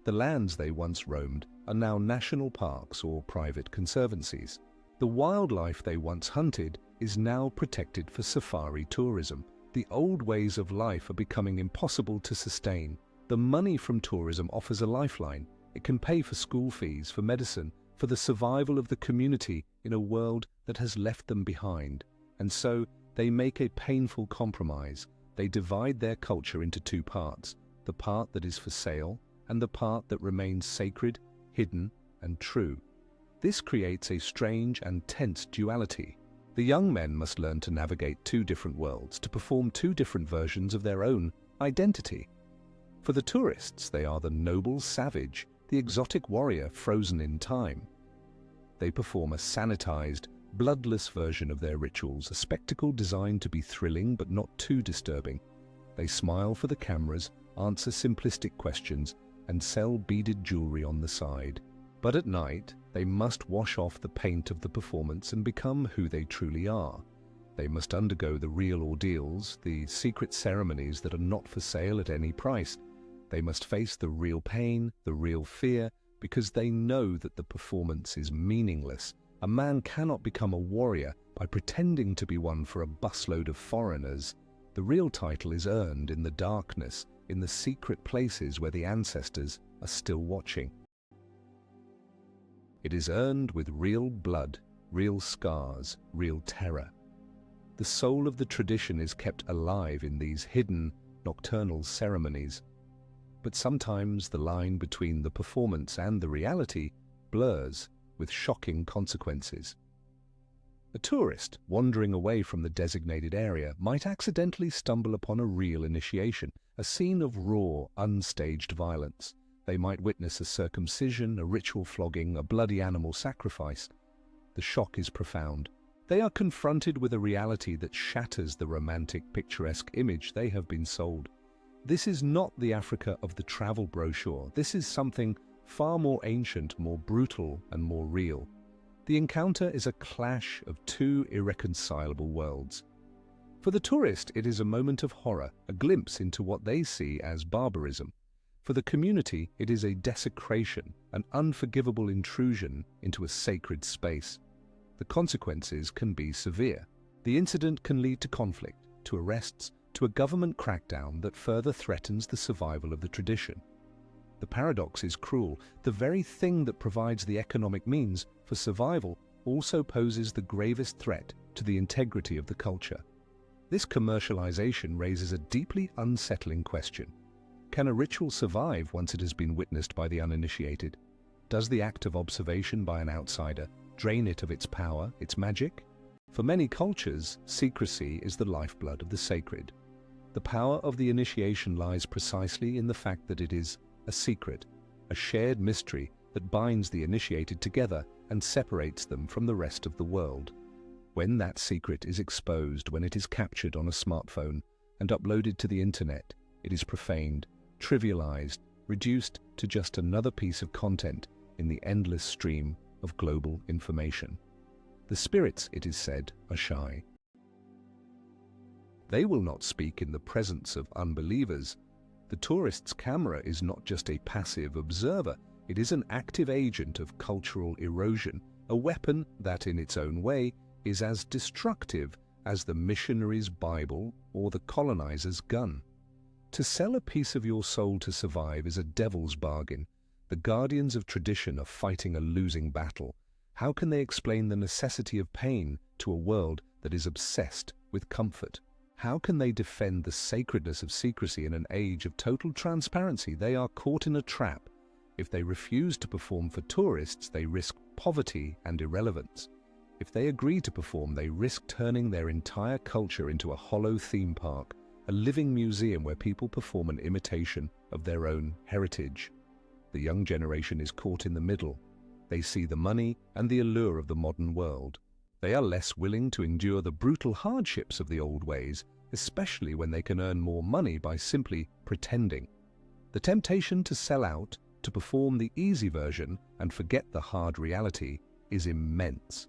The lands they once roamed are now national parks or private conservancies. The wildlife they once hunted is now protected for safari tourism. The old ways of life are becoming impossible to sustain. The money from tourism offers a lifeline. It can pay for school fees, for medicine, for the survival of the community in a world that has left them behind. And so they make a painful compromise. They divide their culture into two parts, the part that is for sale and the part that remains sacred, hidden, and true. This creates a strange and tense duality. The young men must learn to navigate two different worlds, to perform two different versions of their own identity. For the tourists, they are the noble savage, the exotic warrior frozen in time. They perform a sanitized, bloodless version of their rituals, a spectacle designed to be thrilling but not too disturbing. They smile for the cameras, answer simplistic questions, and sell beaded jewelry on the side. But at night, they must wash off the paint of the performance and become who they truly are. They must undergo the real ordeals, the secret ceremonies that are not for sale at any price. They must face the real pain, the real fear, because they know that the performance is meaningless. A man cannot become a warrior by pretending to be one for a busload of foreigners. The real title is earned in the darkness, in the secret places where the ancestors are still watching. It is earned with real blood, real scars, real terror. The soul of the tradition is kept alive in these hidden, nocturnal ceremonies. But sometimes the line between the performance and the reality blurs with shocking consequences. A tourist wandering away from the designated area might accidentally stumble upon a real initiation, a scene of raw, unstaged violence. They might witness a circumcision, a ritual flogging, a bloody animal sacrifice. The shock is profound. They are confronted with a reality that shatters the romantic, picturesque image they have been sold. This is not the Africa of the travel brochure. This is something far more ancient, more brutal, and more real. The encounter is a clash of two irreconcilable worlds. For the tourist, it is a moment of horror, a glimpse into what they see as barbarism. For the community, it is a desecration, an unforgivable intrusion into a sacred space. The consequences can be severe. The incident can lead to conflict, to arrests, to a government crackdown that further threatens the survival of the tradition. The paradox is cruel. The very thing that provides the economic means for survival also poses the gravest threat to the integrity of the culture. This commercialization raises a deeply unsettling question. Can a ritual survive once it has been witnessed by the uninitiated? Does the act of observation by an outsider drain it of its power, its magic? For many cultures, secrecy is the lifeblood of the sacred. The power of the initiation lies precisely in the fact that it is a secret, a shared mystery that binds the initiated together and separates them from the rest of the world. When that secret is exposed, when it is captured on a smartphone and uploaded to the internet, it is profaned, trivialized, reduced to just another piece of content in the endless stream of global information. The spirits, it is said, are shy. They will not speak in the presence of unbelievers. The tourist's camera is not just a passive observer, it is an active agent of cultural erosion, a weapon that in its own way is as destructive as the missionary's Bible or the colonizer's gun. To sell a piece of your soul to survive is a devil's bargain. The guardians of tradition are fighting a losing battle. How can they explain the necessity of pain to a world that is obsessed with comfort? How can they defend the sacredness of secrecy in an age of total transparency? They are caught in a trap. If they refuse to perform for tourists, they risk poverty and irrelevance. If they agree to perform, they risk turning their entire culture into a hollow theme park, a living museum where people perform an imitation of their own heritage. The young generation is caught in the middle. They see the money and the allure of the modern world. They are less willing to endure the brutal hardships of the old ways, especially when they can earn more money by simply pretending. The temptation to sell out, to perform the easy version and forget the hard reality, is immense.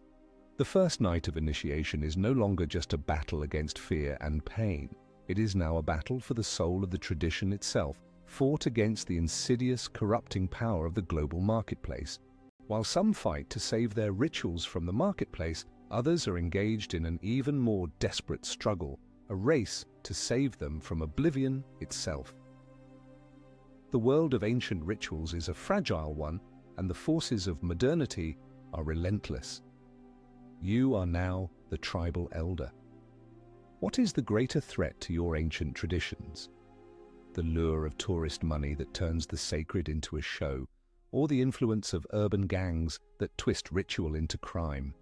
The first night of initiation is no longer just a battle against fear and pain. It is now a battle for the soul of the tradition itself, fought against the insidious, corrupting power of the global marketplace. While some fight to save their rituals from the marketplace, others are engaged in an even more desperate struggle, a race to save them from oblivion itself. The world of ancient rituals is a fragile one, and the forces of modernity are relentless. You are now the tribal elder. What is the greater threat to your ancient traditions? The lure of tourist money that turns the sacred into a show, or the influence of urban gangs that twist ritual into crime?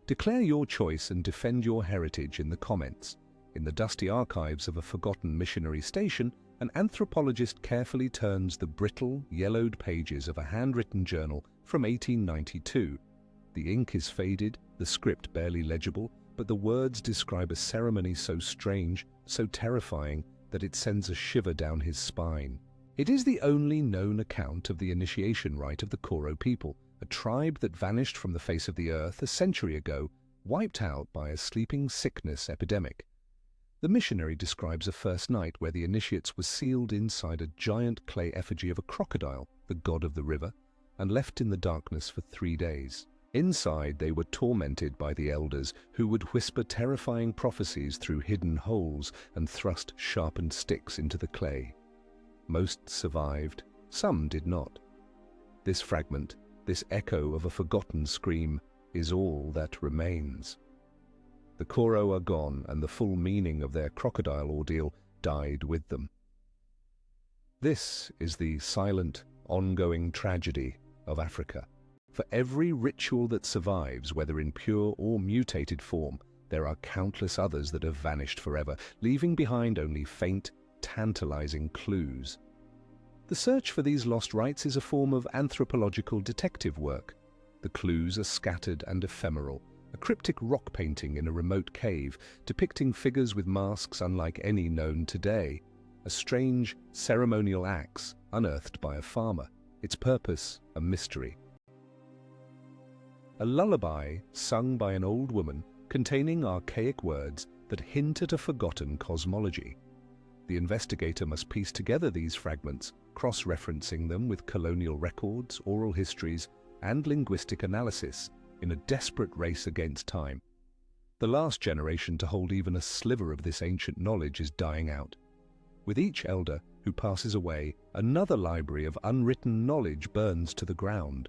Declare your choice and defend your heritage in the comments. In the dusty archives of a forgotten missionary station, an anthropologist carefully turns the brittle, yellowed pages of a handwritten journal from 1892. The ink is faded, the script barely legible, but the words describe a ceremony so strange, so terrifying, that it sends a shiver down his spine. It is the only known account of the initiation rite of the Koro people, a tribe that vanished from the face of the earth a century ago, wiped out by a sleeping sickness epidemic. The missionary describes a first night where the initiates were sealed inside a giant clay effigy of a crocodile, the god of the river, and left in the darkness for 3 days. Inside, they were tormented by the elders, who would whisper terrifying prophecies through hidden holes and thrust sharpened sticks into the clay. Most survived, some did not. This fragment, this echo of a forgotten scream, is all that remains. The Koro are gone, and the full meaning of their crocodile ordeal died with them. This is the silent, ongoing tragedy of Africa. For every ritual that survives, whether in pure or mutated form, there are countless others that have vanished forever, leaving behind only faint, tantalizing clues. The search for these lost rites is a form of anthropological detective work. The clues are scattered and ephemeral, a cryptic rock painting in a remote cave, depicting figures with masks unlike any known today, a strange ceremonial axe unearthed by a farmer, its purpose a mystery. A lullaby sung by an old woman containing archaic words that hint at a forgotten cosmology. The investigator must piece together these fragments, cross-referencing them with colonial records, oral histories, and linguistic analysis in a desperate race against time. The last generation to hold even a sliver of this ancient knowledge is dying out. With each elder who passes away, another library of unwritten knowledge burns to the ground.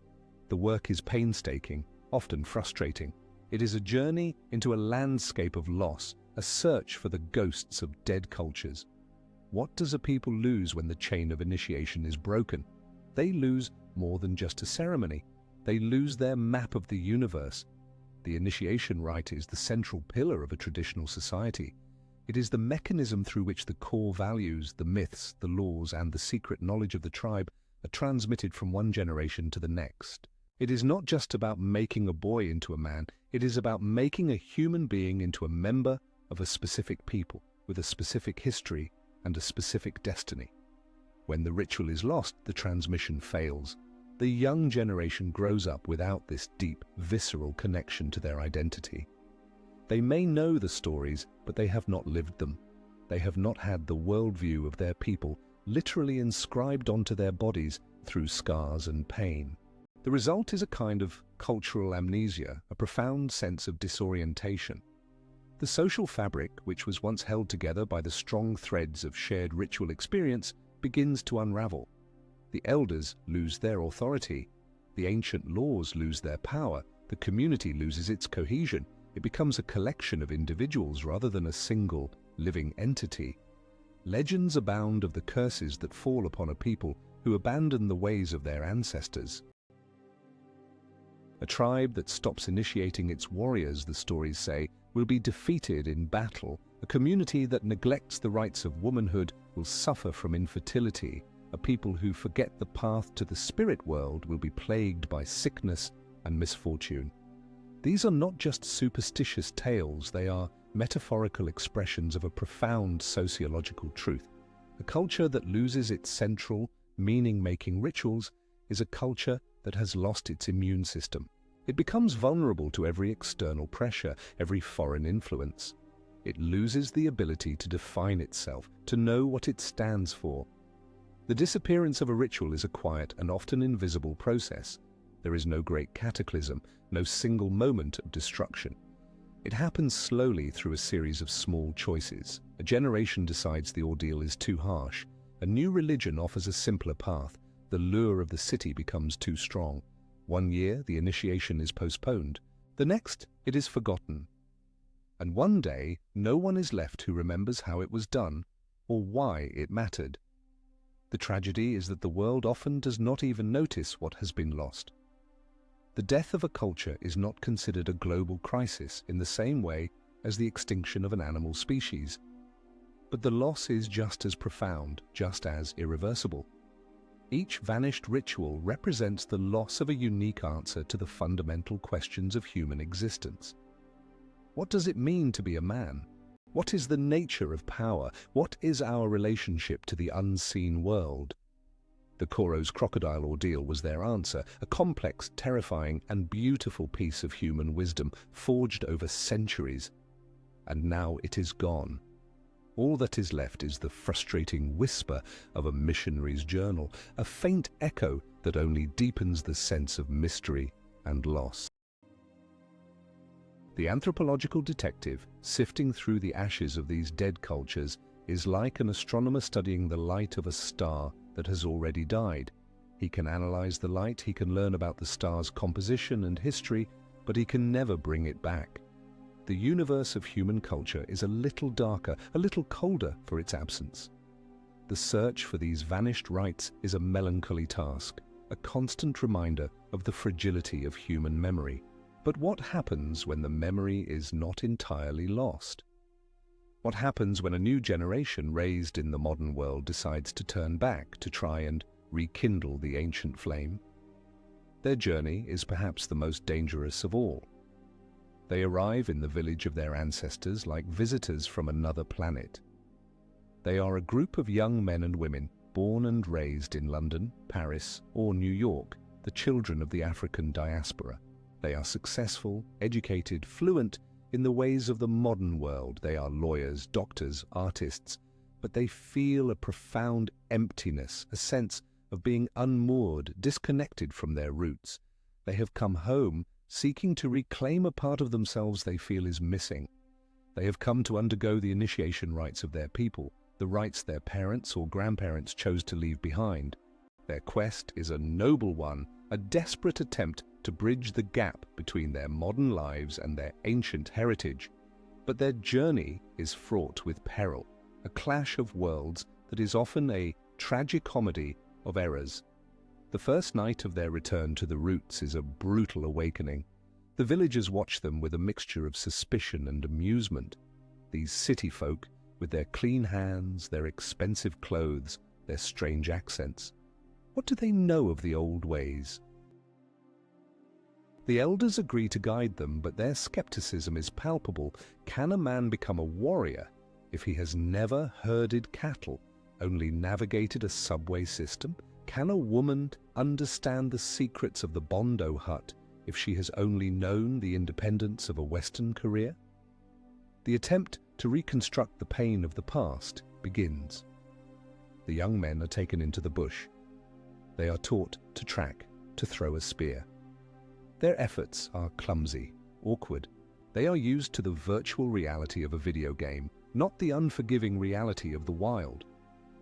The work is painstaking, often frustrating. It is a journey into a landscape of loss, a search for the ghosts of dead cultures. What does a people lose when the chain of initiation is broken? They lose more than just a ceremony. They lose their map of the universe. The initiation rite is the central pillar of a traditional society. It is the mechanism through which the core values, the myths, the laws, and the secret knowledge of the tribe are transmitted from one generation to the next. It is not just about making a boy into a man, it is about making a human being into a member of a specific people, with a specific history and a specific destiny. When the ritual is lost, the transmission fails. The young generation grows up without this deep, visceral connection to their identity. They may know the stories, but they have not lived them. They have not had the worldview of their people literally inscribed onto their bodies through scars and pain. The result is a kind of cultural amnesia, a profound sense of disorientation. The social fabric, which was once held together by the strong threads of shared ritual experience, begins to unravel. The elders lose their authority. The ancient laws lose their power. The community loses its cohesion. It becomes a collection of individuals rather than a single, living entity. Legends abound of the curses that fall upon a people who abandon the ways of their ancestors. A tribe that stops initiating its warriors, the stories say, will be defeated in battle. A community that neglects the rights of womanhood will suffer from infertility. A people who forget the path to the spirit world will be plagued by sickness and misfortune. These are not just superstitious tales, they are metaphorical expressions of a profound sociological truth. A culture that loses its central, meaning-making rituals is a culture that has lost its immune system. It becomes vulnerable to every external pressure, every foreign influence. It loses the ability to define itself, to know what it stands for. The disappearance of a ritual is a quiet and often invisible process. There is no great cataclysm, no single moment of destruction. It happens slowly through a series of small choices. A generation decides the ordeal is too harsh. A new religion offers a simpler path. The lure of the city becomes too strong. One year, the initiation is postponed. The next, it is forgotten. And one day, no one is left who remembers how it was done or why it mattered. The tragedy is that the world often does not even notice what has been lost. The death of a culture is not considered a global crisis in the same way as the extinction of an animal species. But the loss is just as profound, just as irreversible. Each vanished ritual represents the loss of a unique answer to the fundamental questions of human existence. What does it mean to be a man? What is the nature of power? What is our relationship to the unseen world? The Koro's crocodile ordeal was their answer, a complex, terrifying, and beautiful piece of human wisdom forged over centuries. And now it is gone. All that is left is the frustrating whisper of a missionary's journal, a faint echo that only deepens the sense of mystery and loss. The anthropological detective, sifting through the ashes of these dead cultures, is like an astronomer studying the light of a star that has already died. He can analyze the light, he can learn about the star's composition and history, but he can never bring it back. The universe of human culture is a little darker, a little colder for its absence. The search for these vanished rites is a melancholy task, a constant reminder of the fragility of human memory. But what happens when the memory is not entirely lost? What happens when a new generation raised in the modern world decides to turn back to try and rekindle the ancient flame? Their journey is perhaps the most dangerous of all. They arrive in the village of their ancestors like visitors from another planet. They are a group of young men and women born and raised in London, Paris, or New York, the children of the African diaspora. They are successful, educated, fluent in the ways of the modern world. They are lawyers, doctors, artists, but they feel a profound emptiness, a sense of being unmoored, disconnected from their roots. They have come home seeking to reclaim a part of themselves they feel is missing. They have come to undergo the initiation rites of their people, the rites their parents or grandparents chose to leave behind. Their quest is a noble one, a desperate attempt to bridge the gap between their modern lives and their ancient heritage. But their journey is fraught with peril, a clash of worlds that is often a tragicomedy of errors. The first night of their return to the roots is a brutal awakening. The villagers watch them with a mixture of suspicion and amusement. These city folk, with their clean hands, their expensive clothes, their strange accents. What do they know of the old ways? The elders agree to guide them, but their skepticism is palpable. Can a man become a warrior if he has never herded cattle, only navigated a subway system? Can a woman understand the secrets of the Bondo hut if she has only known the independence of a Western career? The attempt to reconstruct the pain of the past begins. The young men are taken into the bush. They are taught to track, to throw a spear. Their efforts are clumsy, awkward. They are used to the virtual reality of a video game, not the unforgiving reality of the wild.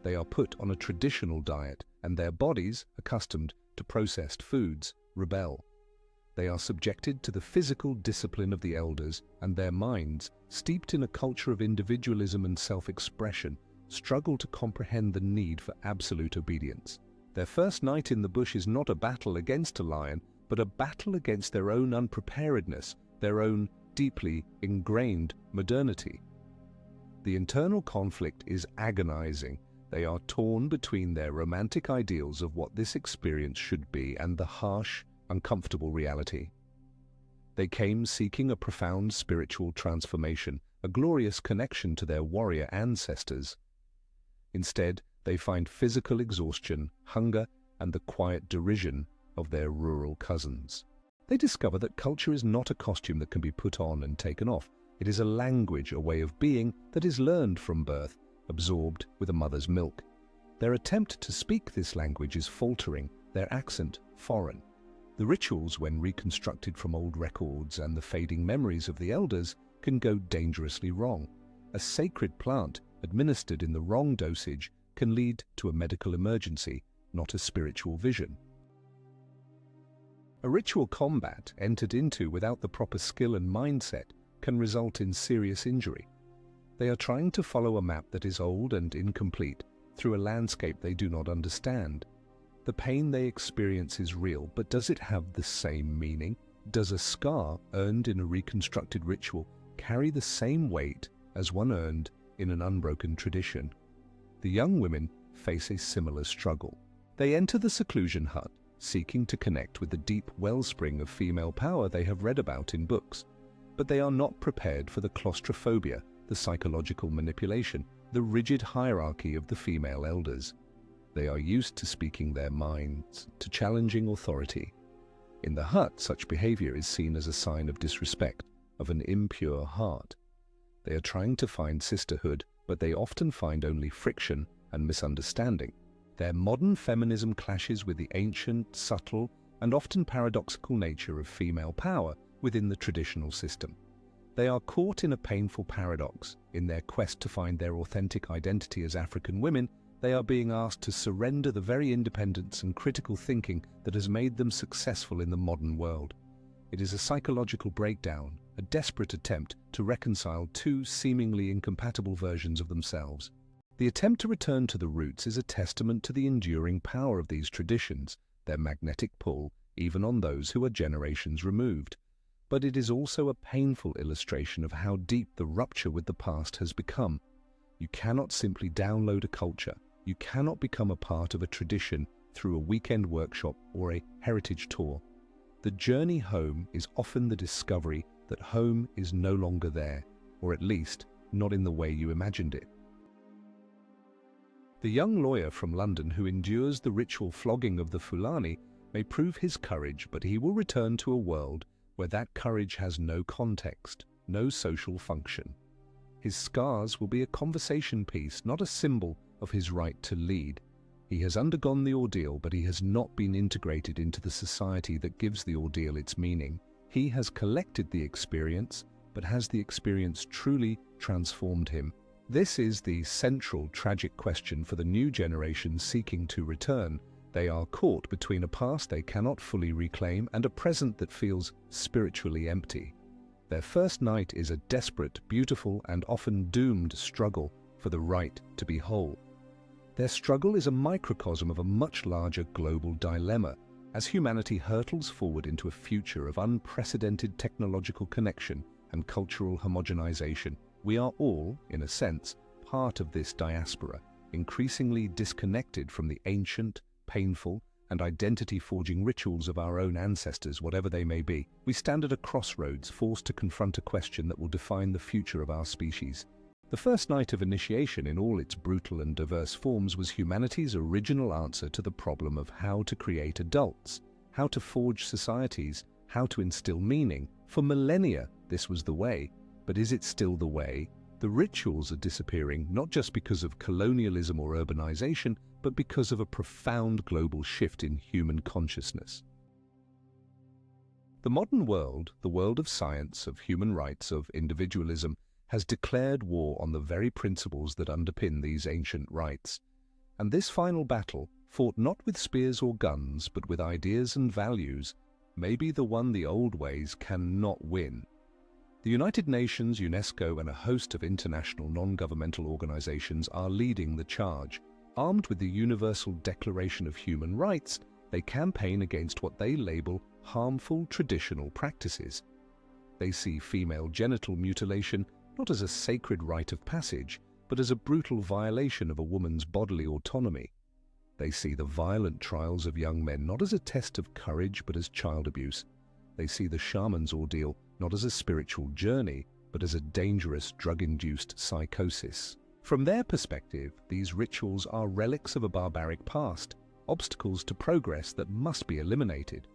They are put on a traditional diet, and their bodies, accustomed to processed foods, rebel. They are subjected to the physical discipline of the elders, and their minds, steeped in a culture of individualism and self-expression, struggle to comprehend the need for absolute obedience. Their first night in the bush is not a battle against a lion, but a battle against their own unpreparedness, their own deeply ingrained modernity. The internal conflict is agonizing. They are torn between their romantic ideals of what this experience should be and the harsh, uncomfortable reality. They came seeking a profound spiritual transformation, a glorious connection to their warrior ancestors. Instead, they find physical exhaustion, hunger, and the quiet derision of their rural cousins. They discover that culture is not a costume that can be put on and taken off. It is a language, a way of being that is learned from birth, absorbed with a mother's milk. Their attempt to speak this language is faltering, their accent foreign. The rituals, when reconstructed from old records and the fading memories of the elders, can go dangerously wrong. A sacred plant, administered in the wrong dosage, can lead to a medical emergency, not a spiritual vision. A ritual combat entered into without the proper skill and mindset can result in serious injury. They are trying to follow a map that is old and incomplete through a landscape they do not understand. The pain they experience is real, but does it have the same meaning? Does a scar earned in a reconstructed ritual carry the same weight as one earned in an unbroken tradition? The young women face a similar struggle. They enter the seclusion hut, seeking to connect with the deep wellspring of female power they have read about in books. But they are not prepared for the claustrophobia, the psychological manipulation, the rigid hierarchy of the female elders. They are used to speaking their minds, to challenging authority. In the hut, such behavior is seen as a sign of disrespect, of an impure heart. They are trying to find sisterhood, but they often find only friction and misunderstanding. Their modern feminism clashes with the ancient, subtle, and often paradoxical nature of female power within the traditional system. They are caught in a painful paradox. In their quest to find their authentic identity as African women, they are being asked to surrender the very independence and critical thinking that has made them successful in the modern world. It is a psychological breakdown, a desperate attempt to reconcile two seemingly incompatible versions of themselves. The attempt to return to the roots is a testament to the enduring power of these traditions, their magnetic pull, even on those who are generations removed. But it is also a painful illustration of how deep the rupture with the past has become. You cannot simply download a culture. You cannot become a part of a tradition through a weekend workshop or a heritage tour. The journey home is often the discovery that home is no longer there, or at least not in the way you imagined it. The young lawyer from London who endures the ritual flogging of the Fulani may prove his courage, but he will return to a world where that courage has no context, no social function. His scars will be a conversation piece, not a symbol of his right to lead. He has undergone the ordeal, but he has not been integrated into the society that gives the ordeal its meaning. He has collected the experience, but has the experience truly transformed him? This is the central tragic question for the new generation seeking to return. They are caught between a past they cannot fully reclaim and a present that feels spiritually empty. Their first night is a desperate, beautiful, and often doomed struggle for the right to be whole. Their struggle is a microcosm of a much larger global dilemma. As humanity hurtles forward into a future of unprecedented technological connection and cultural homogenization, we are all, in a sense, part of this diaspora, increasingly disconnected from the ancient, painful, and identity-forging rituals of our own ancestors, whatever they may be. We stand at a crossroads, forced to confront a question that will define the future of our species. The first night of initiation in all its brutal and diverse forms was humanity's original answer to the problem of how to create adults, how to forge societies, how to instill meaning. For millennia, this was the way. But is it still the way? The rituals are disappearing not just because of colonialism or urbanization, but because of a profound global shift in human consciousness. The modern world, the world of science, of human rights, of individualism, has declared war on the very principles that underpin these ancient rights. And this final battle, fought not with spears or guns, but with ideas and values, may be the one the old ways cannot win. The United Nations, UNESCO, and a host of international non-governmental organizations are leading the charge. Armed with the Universal Declaration of Human Rights, they campaign against what they label harmful traditional practices. They see female genital mutilation not as a sacred rite of passage, but as a brutal violation of a woman's bodily autonomy. They see the violent trials of young men not as a test of courage, but as child abuse. They see the shaman's ordeal not as a spiritual journey, but as a dangerous drug-induced psychosis. From their perspective, these rituals are relics of a barbaric past, obstacles to progress that must be eliminated.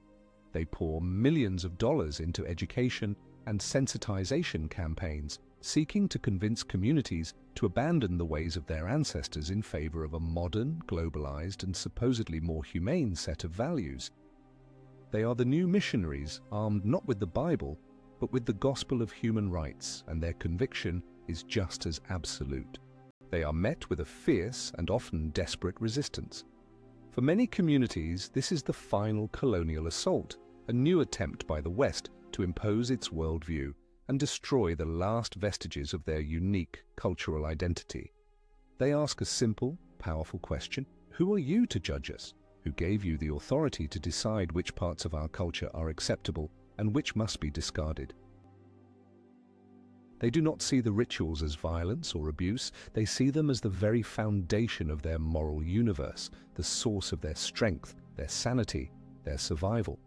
They pour millions of dollars into education and sensitization campaigns, seeking to convince communities to abandon the ways of their ancestors in favor of a modern, globalized, and supposedly more humane set of values. They are the new missionaries, armed not with the Bible, but with the gospel of human rights, and their conviction is just as absolute. They are met with a fierce and often desperate resistance. For many communities, this is the final colonial assault, a new attempt by the West to impose its worldview and destroy the last vestiges of their unique cultural identity. They ask a simple, powerful question: who are you to judge us? Who gave you the authority to decide which parts of our culture are acceptable and which must be discarded? They do not see the rituals as violence or abuse. They see them as the very foundation of their moral universe, the source of their strength, their sanity, their survival.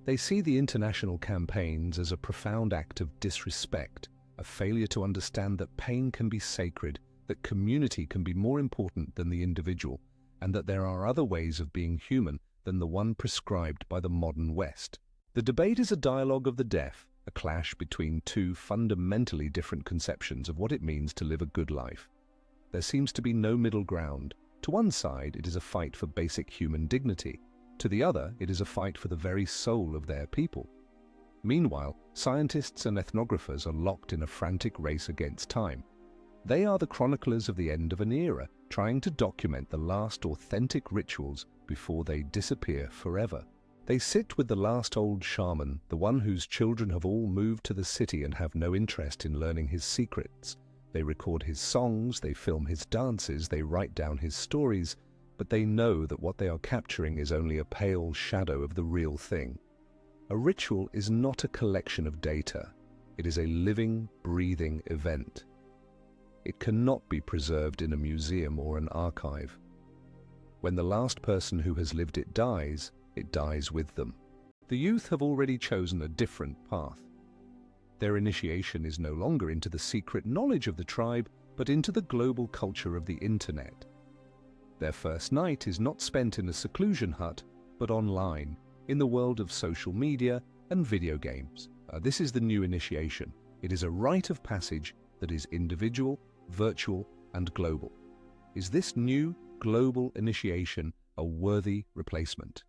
They see the international campaigns as a profound act of disrespect, a failure to understand that pain can be sacred, that community can be more important than the individual, and that there are other ways of being human than the one prescribed by the modern West. The debate is a dialogue of the deaf, a clash between two fundamentally different conceptions of what it means to live a good life. There seems to be no middle ground. To one side, it is a fight for basic human dignity. To the other, it is a fight for the very soul of their people. Meanwhile, scientists and ethnographers are locked in a frantic race against time. They are the chroniclers of the end of an era, trying to document the last authentic rituals before they disappear forever. They sit with the last old shaman, the one whose children have all moved to the city and have no interest in learning his secrets. They record his songs, they film his dances, they write down his stories, but they know that what they are capturing is only a pale shadow of the real thing. A ritual is not a collection of data. It is a living, breathing event. It cannot be preserved in a museum or an archive. When the last person who has lived it dies with them. The youth have already chosen a different path. Their initiation is no longer into the secret knowledge of the tribe, but into the global culture of the internet. Their first night is not spent in a seclusion hut, but online, in the world of social media and video games. This is the new initiation. It is a rite of passage that is individual, virtual, and global. Is this new global initiation a worthy replacement?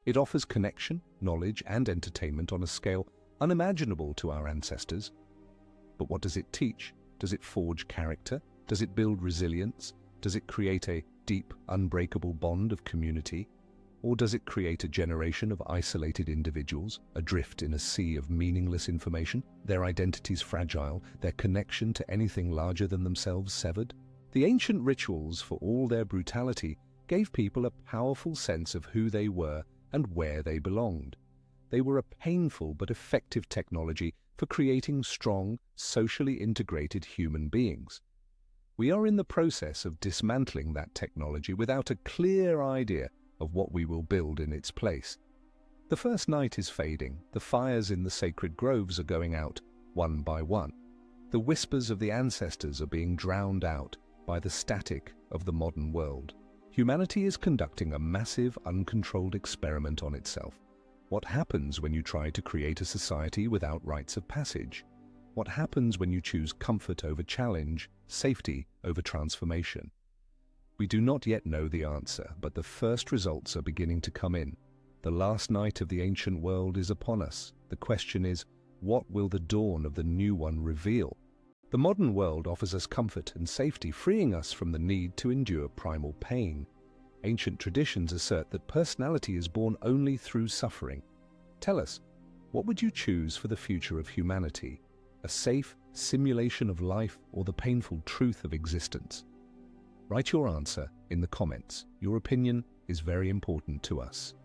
It offers connection, knowledge, and entertainment on a scale unimaginable to our ancestors. But what does it teach? Does it forge character? Does it build resilience? Does it create a deep, unbreakable bond of community? Or does it create a generation of isolated individuals, adrift in a sea of meaningless information, their identities fragile, their connection to anything larger than themselves severed? The ancient rituals, for all their brutality, gave people a powerful sense of who they were and where they belonged. They were a painful but effective technology for creating strong, socially integrated human beings. We are in the process of dismantling that technology without a clear idea of what we will build in its place. The first night is fading. The fires in the sacred groves are going out one by one. The whispers of the ancestors are being drowned out by the static of the modern world. Humanity is conducting a massive, uncontrolled experiment on itself. What happens when you try to create a society without rites of passage? What happens when you choose comfort over challenge, safety over transformation? We do not yet know the answer, but the first results are beginning to come in. The last night of the ancient world is upon us. The question is, what will the dawn of the new one reveal? The modern world offers us comfort and safety, freeing us from the need to endure primal pain. Ancient traditions assert that personality is born only through suffering. Tell us, what would you choose for the future of humanity? A safe simulation of life or the painful truth of existence? Write your answer in the comments. Your opinion is very important to us.